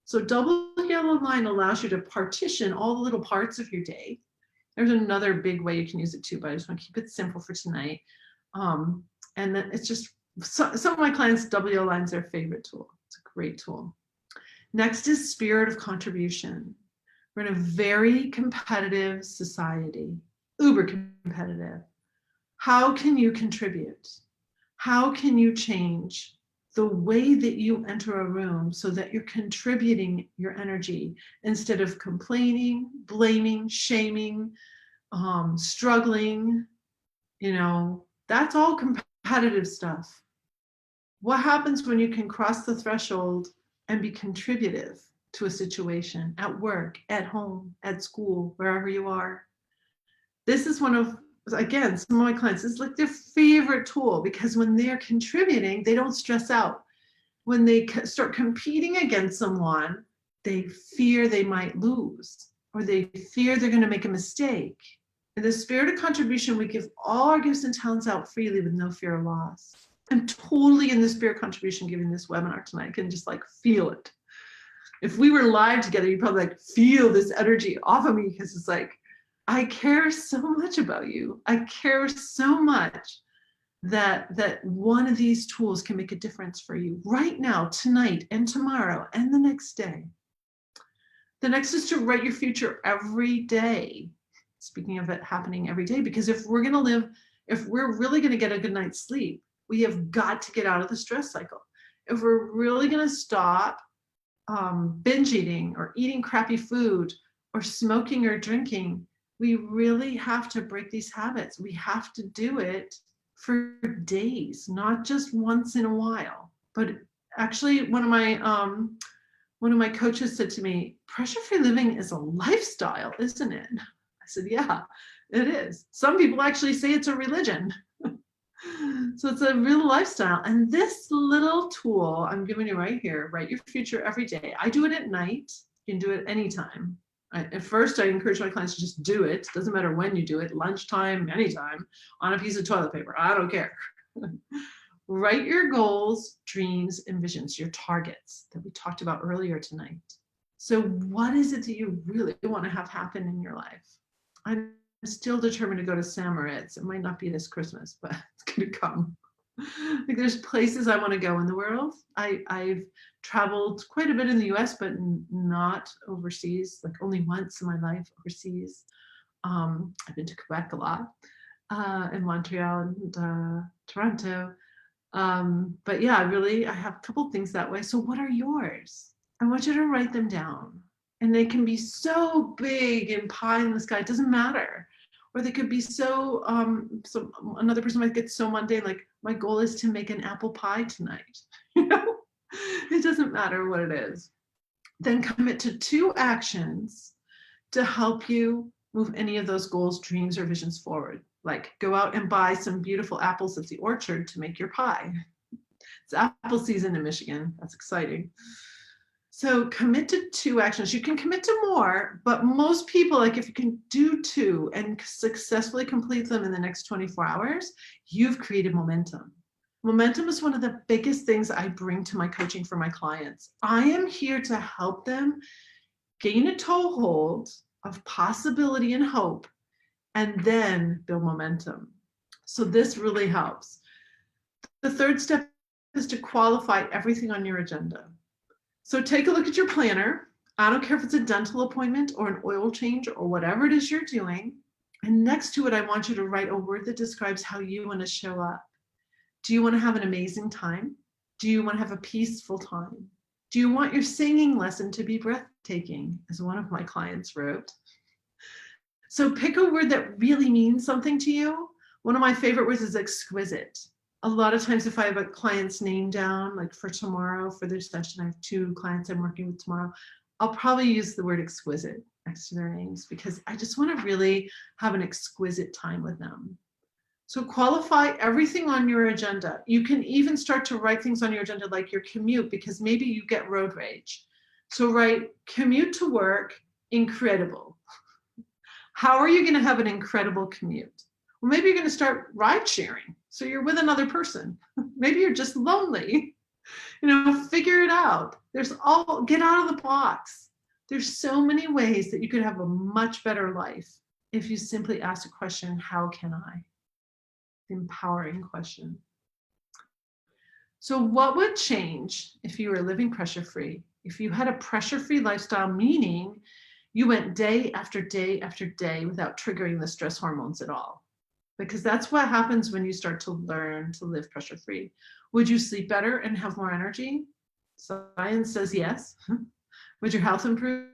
So double yellow line allows you to partition all the little parts of your day. There's another big way you can use it too, but I just want to keep it simple for tonight. And then it's just, some of my clients, double yellow line's their favorite tool. It's a great tool. Next is spirit of contribution. We're in a very competitive society, uber competitive. How can you contribute? How can you change the way that you enter a room so that you're contributing your energy instead of complaining, blaming, shaming, struggling? You know, that's all competitive stuff. What happens when you can cross the threshold and be contributive to a situation at work, at home, at school, wherever you are? This is one of, again, some of my clients, this is like their favorite tool, because when they're contributing, they don't stress out. When they start competing against someone, they fear they might lose, or they fear they're going to make a mistake. In the spirit of contribution, we give all our gifts and talents out freely with no fear of loss. I'm totally in the spirit of contribution giving this webinar tonight. I can just like feel it. If we were live together, you'd probably like feel this energy off of me, because it's like, I care so much about you. I care so much that one of these tools can make a difference for you right now, tonight, and tomorrow, and the next day. The next is to write your future every day. Speaking of it happening every day, because if we're really going to get a good night's sleep, we have got to get out of the stress cycle. If we're really going to stop binge eating or eating crappy food or smoking or drinking, we really have to break these habits. We have to do it for days, not just once in a while. But actually, one of my coaches said to me, pressure-free living is a lifestyle, isn't it? I said, yeah, it is. Some people actually say it's a religion. So it's a real lifestyle. And this little tool I'm giving you right here, write your future every day. I do it at night. You can do it anytime. At first, I encourage my clients to just do it. Doesn't matter when you do it, lunchtime, anytime, on a piece of toilet paper. I don't care. Write your goals, dreams, and visions, your targets that we talked about earlier tonight. So what is it that you really want to have happen in your life? I'm still determined to go to St. Moritz. It might not be this Christmas, but it's going to come. Like, there's places I want to go in the world. I've traveled quite a bit in the US, but not overseas, like only once in my life overseas. I've been to Quebec a lot, and Montreal and Toronto. But yeah, I have a couple things that way. So what are yours? I want you to write them down. And they can be so big and pie in the sky, it doesn't matter. Or they could be so another person might get so mundane, like, my goal is to make an apple pie tonight. You know, it doesn't matter what it is. Then commit to 2 actions to help you move any of those goals, dreams, or visions forward. Like, go out and buy some beautiful apples at the orchard to make your pie. It's apple season in Michigan. That's exciting. So commit to 2 actions. You can commit to more, but most people, like, if you can do 2 and successfully complete them in the next 24 hours, you've created momentum. Momentum is one of the biggest things I bring to my coaching for my clients. I am here to help them gain a toehold of possibility and hope, and then build momentum. So this really helps. The 3rd step is to qualify everything on your agenda. So take a look at your planner. I don't care if it's a dental appointment or an oil change or whatever it is you're doing. And next to it, I want you to write a word that describes how you want to show up. Do you want to have an amazing time? Do you want to have a peaceful time? Do you want your singing lesson to be breathtaking, as one of my clients wrote? So pick a word that really means something to you. One of my favorite words is exquisite. A lot of times if I have a client's name down, like for tomorrow, for their session, I have 2 clients I'm working with tomorrow, I'll probably use the word exquisite next to their names because I just want to really have an exquisite time with them. So qualify everything on your agenda. You can even start to write things on your agenda like your commute, because maybe you get road rage. So write commute to work, incredible. How are you going to have an incredible commute? Well, maybe you're going to start ride sharing. So you're with another person. Maybe you're just lonely. Figure it out. Get out of the box. There's so many ways that you could have a much better life if you simply ask the question, how can I? Empowering question. So what would change if you were living pressure-free? If you had a pressure-free lifestyle, meaning you went day after day after day without triggering the stress hormones at all? Because that's what happens when you start to learn to live pressure-free. Would you sleep better and have more energy? Science says yes. Would your health improve?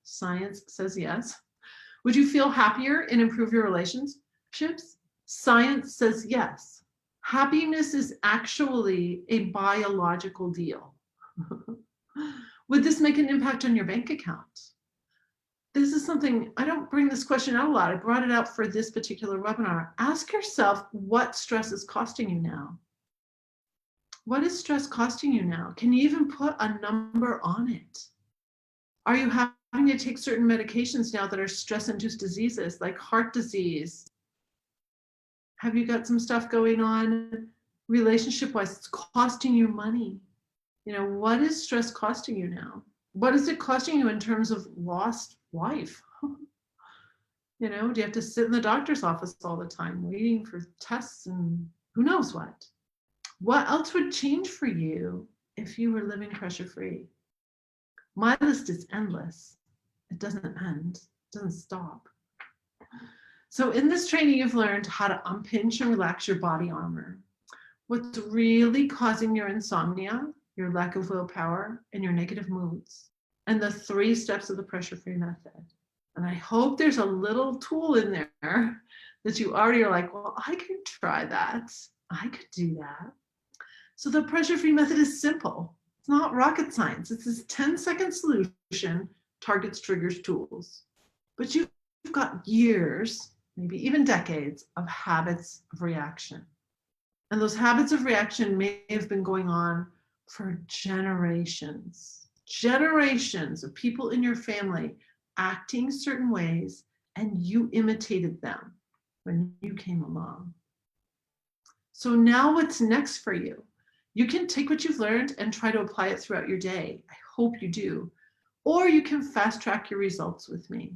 Science says yes. Would you feel happier and improve your relationships? Science says yes. Happiness is actually a biological deal. Would this make an impact on your bank account? This is something, I don't bring this question out a lot. I brought it out for this particular webinar. Ask yourself what stress is costing you now. What is stress costing you now? Can you even put a number on it? Are you having to take certain medications now that are stress-induced diseases like heart disease? Have you got some stuff going on relationship-wise? It's costing you money. What is stress costing you now? What is it costing you in terms of lost life? Do you have to sit in the doctor's office all the time waiting for tests and who knows what? What else would change for you if you were living pressure-free? My list is endless. It doesn't end, it doesn't stop. So in this training, you've learned how to unpinch and relax your body armor. What's really causing your insomnia, your lack of willpower, and your negative moods, and the 3 steps of the pressure-free method. And I hope there's a little tool in there that you already are like, well, I could try that. I could do that. So the pressure-free method is simple. It's not rocket science. It's this 10-second solution, targets, triggers, tools. But you've got years, maybe even decades, of habits of reaction. And those habits of reaction may have been going on for generations. Generations of people in your family acting certain ways, and you imitated them when you came along. So now what's next for you? You can take what you've learned and try to apply it throughout your day. I hope you do. Or you can fast track your results with me.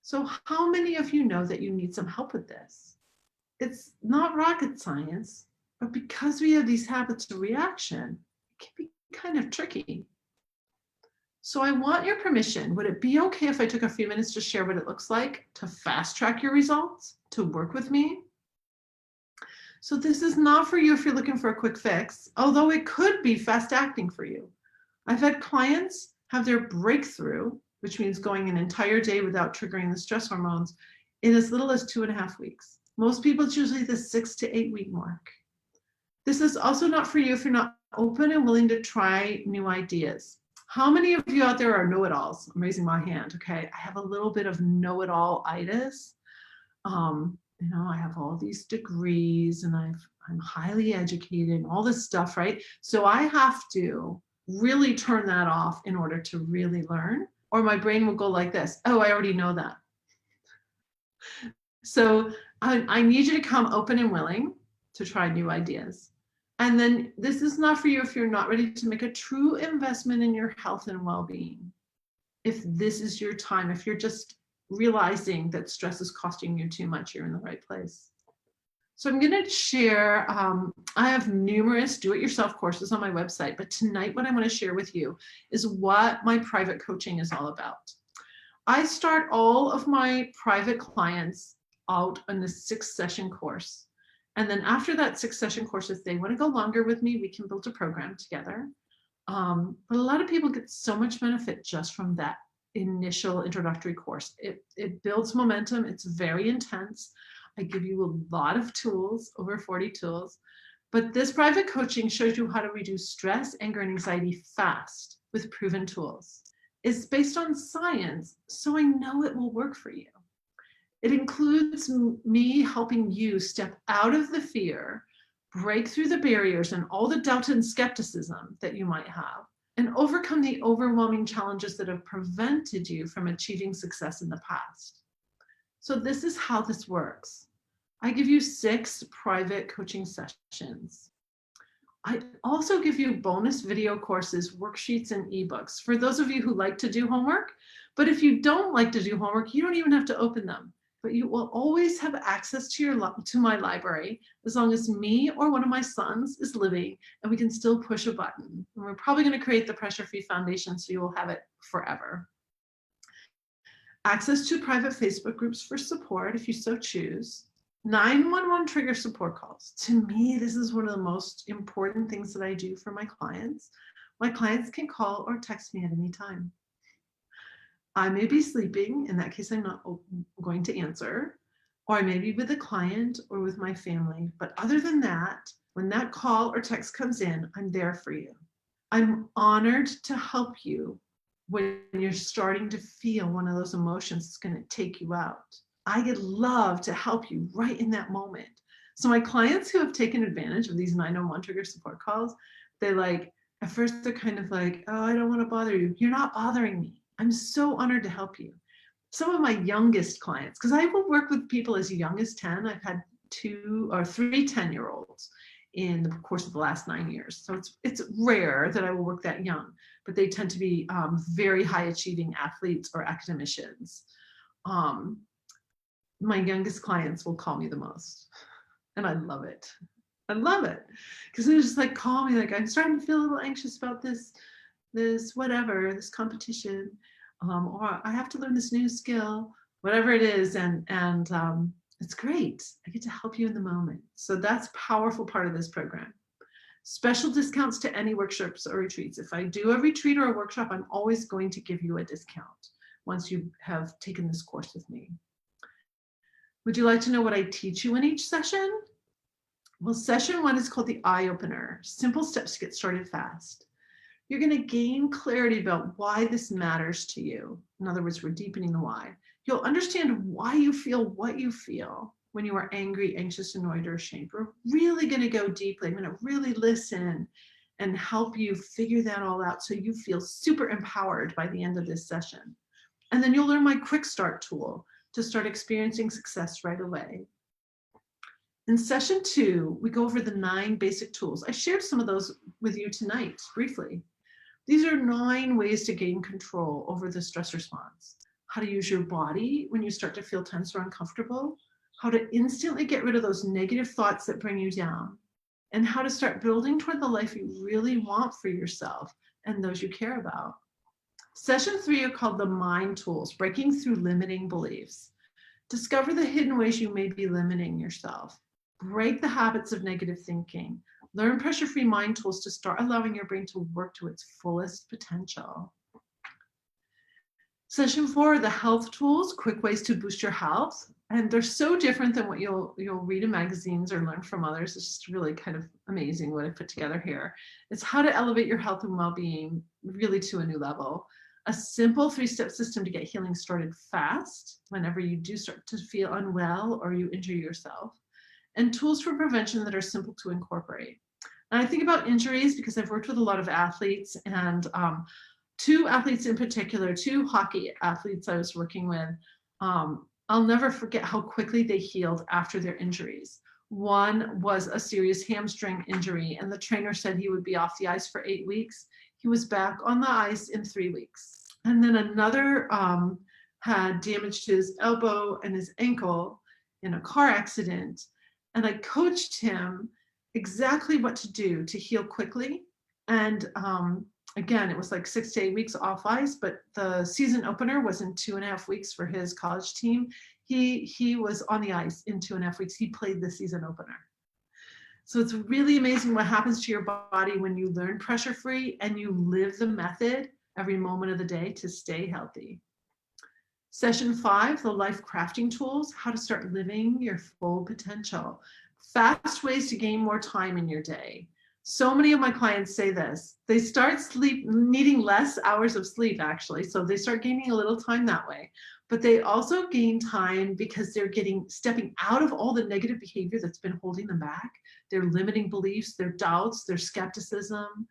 So how many of you know that you need some help with this? It's not rocket science, but because we have these habits of reaction, it can be kind of tricky. So I want your permission. Would it be okay if I took a few minutes to share what it looks like to fast track your results, to work with me? So this is not for you if you're looking for a quick fix, although it could be fast acting for you. I've had clients have their breakthrough, which means going an entire day without triggering the stress hormones, in as little as 2.5 weeks. Most people, it's usually the 6 to 8 week mark. This is also not for you if you're not open and willing to try new ideas. How many of you out there are know-it-alls? I'm raising my hand, okay? I have a little bit of know-it-all-itis. I have all these degrees and I'm highly educated and all this stuff, right? So I have to really turn that off in order to really learn, or my brain will go like this. Oh, I already know that. So I need you to come open and willing to try new ideas. And then this is not for you if you're not ready to make a true investment in your health and well-being. If this is your time, if you're just realizing that stress is costing you too much, you're in the right place. So I'm going to share, I have numerous do-it-yourself courses on my website, but tonight what I want to share with you is what my private coaching is all about. I start all of my private clients out on the 6-session course. And then after that 6-session course, if they want to go longer with me, we can build a program together. But a lot of people get so much benefit just from that initial introductory course. It builds momentum. It's very intense. I give you a lot of tools, over 40 tools, but this private coaching shows you how to reduce stress, anger, and anxiety fast with proven tools. It's based on science, so I know it will work for you. It includes me helping you step out of the fear, break through the barriers and all the doubt and skepticism that you might have, and overcome the overwhelming challenges that have prevented you from achieving success in the past. So this is how this works. I give you 6 private coaching sessions. I also give you bonus video courses, worksheets, and ebooks for those of you who like to do homework. But if you don't like to do homework, you don't even have to open them. But you will always have access to my library as long as me or one of my sons is living, and we can still push a button. And we're probably going to create the Pressure Free Foundation, so you will have it forever. Access to private Facebook groups for support if you so choose. 911 trigger support calls. To me, this is one of the most important things that I do for my clients. My clients can call or text me at any time. I may be sleeping, in that case I'm not going to answer, or I may be with a client or with my family. But other than that, when that call or text comes in, I'm there for you. I'm honored to help you when you're starting to feel one of those emotions that's going to take you out. I would love to help you right in that moment. So my clients who have taken advantage of these 911 trigger support calls, they like, at first they're kind of like, oh, I don't want to bother you. You're not bothering me. I'm so honored to help you. Some of my youngest clients, because I will work with people as young as 10. I've had 2 or 3 10-year-olds in the course of the last 9 years. So it's rare that I will work that young, but they tend to be very high achieving athletes or academicians. My youngest clients will call me the most, and I love it. I love it because they just like call me like, I'm starting to feel a little anxious about this whatever, this competition, or I have to learn this new skill, whatever it is, and it's great. I get to help you in the moment. So that's a powerful part of this program. Special discounts to any workshops or retreats. If I do a retreat or a workshop, I'm always going to give you a discount once you have taken this course with me. Would you like to know what I teach you in each session? Well, session 1 is called the Eye Opener, simple steps to get started fast. You're going to gain clarity about why this matters to you. In other words, we're deepening the why. You'll understand why you feel what you feel when you are angry, anxious, annoyed, or ashamed. We're really going to go deeply. I'm going to really listen and help you figure that all out so you feel super empowered by the end of this session. And then you'll learn my quick start tool to start experiencing success right away. In session 2, we go over the 9 basic tools. I shared some of those with you tonight briefly. These are 9 ways to gain control over the stress response. How to use your body when you start to feel tense or uncomfortable, how to instantly get rid of those negative thoughts that bring you down, and how to start building toward the life you really want for yourself and those you care about. Session 3 are called the mind tools, breaking through limiting beliefs. Discover the hidden ways you may be limiting yourself. Break the habits of negative thinking. Learn pressure-free mind tools to start allowing your brain to work to its fullest potential. Session 4, the health tools, quick ways to boost your health. And they're so different than what you'll read in magazines or learn from others. It's just really kind of amazing what I put together here. It's how to elevate your health and well-being really to a new level. A simple 3-step system to get healing started fast whenever you do start to feel unwell or you injure yourself. And tools for prevention that are simple to incorporate. And I think about injuries because I've worked with a lot of athletes, and 2 athletes in particular, 2 hockey athletes I was working with, I'll never forget how quickly they healed after their injuries. One was a serious hamstring injury, and the trainer said he would be off the ice for 8 weeks. He was back on the ice in 3 weeks. And then another had damage to his elbow and his ankle in a car accident. And I coached him exactly what to do to heal quickly. And again, it was like 6 to 8 weeks off ice, but the season opener was in 2.5 weeks for his college team. He was on the ice in 2.5 weeks. He played the season opener. So it's really amazing what happens to your body when you learn pressure-free and you live the method every moment of the day to stay healthy. Session 5, the life crafting tools, how to start living your full potential. Fast ways to gain more time in your day. So many of my clients say this. They start needing less hours of sleep, actually. So they start gaining a little time that way. But they also gain time because they're stepping out of all the negative behavior that's been holding them back, their limiting beliefs, their doubts, their skepticism,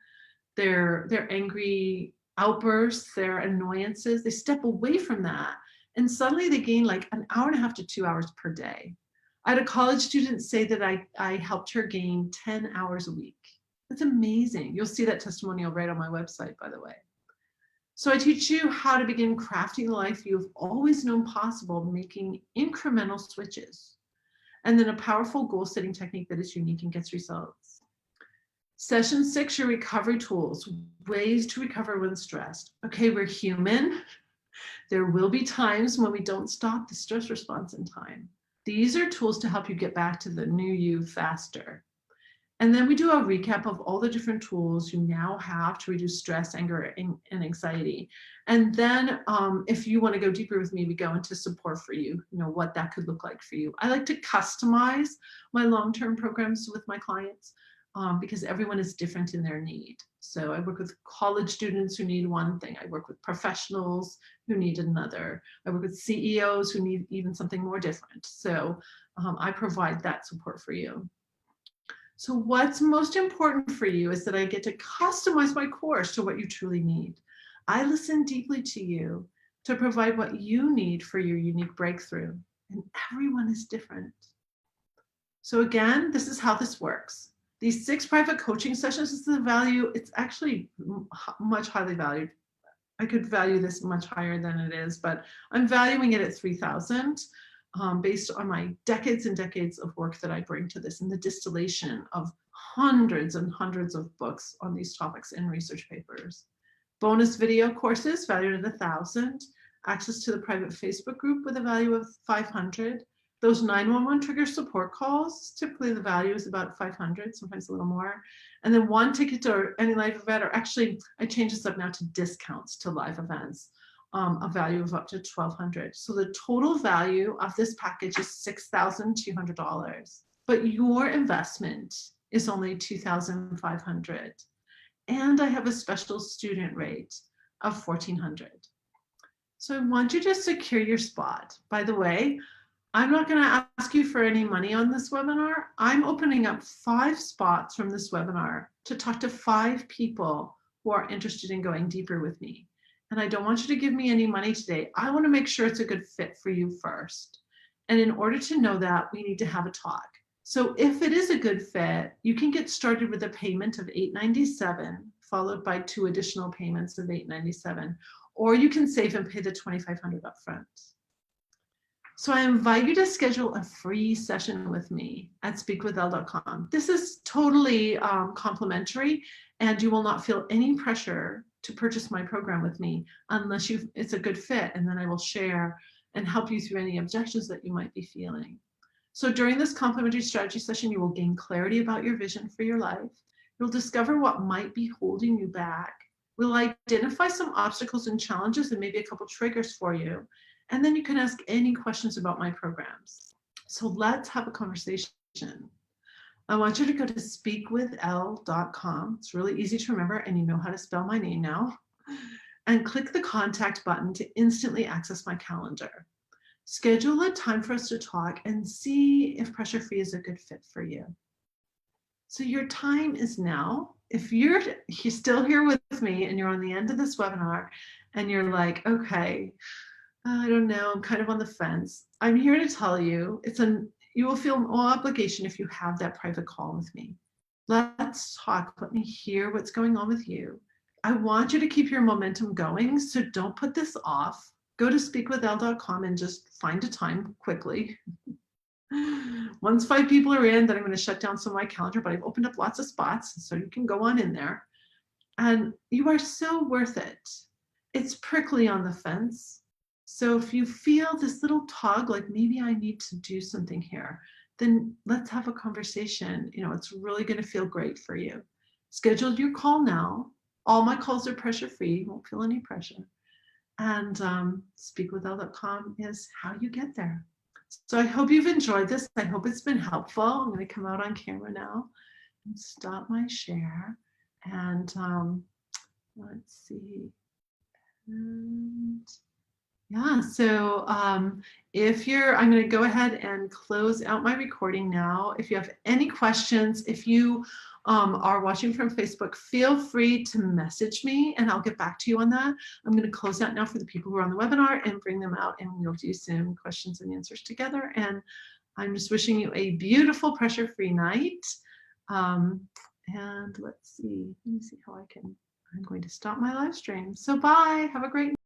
their angry outbursts, their annoyances. They step away from that. And suddenly they gain like an hour and a half to 2 hours per day. I had a college student say that I helped her gain 10 hours a week. That's amazing. You'll see that testimonial right on my website, by the way. So I teach you how to begin crafting the life you've always known possible, making incremental switches. And then a powerful goal setting technique that is unique and gets results. Session 6, your recovery tools, ways to recover when stressed. Okay, we're human. There will be times when we don't stop the stress response in time. These are tools to help you get back to the new you faster. And then we do a recap of all the different tools you now have to reduce stress, anger, and anxiety. And then if you want to go deeper with me, we go into support for you, what that could look like for you. I like to customize my long-term programs with my clients because everyone is different in their need. So I work with college students who need one thing. I work with professionals who need another. I work with CEOs who need even something more different. So I provide that support for you. So what's most important for you is that I get to customize my course to what you truly need. I listen deeply to you to provide what you need for your unique breakthrough, and everyone is different. So again, this is how this works. These 6 private coaching sessions is the value. It's actually much highly valued. I could value this much higher than it is, but I'm valuing it at $3,000. Based on my decades and decades of work that I bring to this and the distillation of hundreds and hundreds of books on these topics and research papers. Bonus video courses valued at $1,000, access to the private Facebook group with a value of $500. Those 911 trigger support calls, typically the value is about $500, sometimes a little more. And then 1 ticket to any live event, or actually I change this up now to discounts to live events. A value of up to $1,200. So the total value of this package is $6,200, but your investment is only $2,500. And I have a special student rate of $1,400. So I want you to secure your spot. By the way, I'm not going to ask you for any money on this webinar. I'm opening up 5 spots from this webinar to talk to 5 people who are interested in going deeper with me. And I don't want you to give me any money today. I want to make sure it's a good fit for you first. And in order to know that, we need to have a talk. So if it is a good fit, you can get started with a payment of $897, followed by 2 additional payments of $897, or you can save and pay the $2,500 upfront. So I invite you to schedule a free session with me at speakwithelle.com. This is totally complimentary, and you will not feel any pressure to purchase my program with me unless it's a good fit, and then I will share and help you through any objections that you might be feeling. So during this complimentary strategy session, you will gain clarity about your vision for your life. You'll discover what might be holding you back. We'll identify some obstacles and challenges and maybe a couple triggers for you. And then you can ask any questions about my programs. So let's have a conversation. I want you to go to speakwithelle.com. It's really easy to remember, and you know how to spell my name now. And click the contact button to instantly access my calendar. Schedule a time for us to talk and see if Pressure Free is a good fit for you. So your time is now. If you're still here with me and you're on the end of this webinar and you're like, okay, I don't know, I'm kind of on the fence. I'm here to tell you you will feel no obligation if you have that private call with me. Let's talk. Let me hear what's going on with you. I want you to keep your momentum going, so don't put this off. Go to speakwithelle.com and just find a time quickly. Once 5 people are in, then I'm going to shut down some of my calendar, but I've opened up lots of spots, so you can go on in there. And you are so worth it. It's prickly on the fence. So if you feel this little tug, like maybe I need to do something here, then let's have a conversation. It's really going to feel great for you. Schedule your call now. All my calls are pressure free. You won't feel any pressure. And speakwithelle.com is how you get there. So I hope you've enjoyed this. I hope it's been helpful. I'm going to come out on camera now and stop my share. And let's see. And yeah, so if you're, I'm going to go ahead and close out my recording now. If you have any questions, if you are watching from Facebook, feel free to message me and I'll get back to you on that. I'm going to close out now for the people who are on the webinar and bring them out, and we'll do some questions and answers together. And I'm just wishing you a beautiful pressure-free night. And let's see, let me see how I can, I'm going to stop my live stream. So bye, have a great night.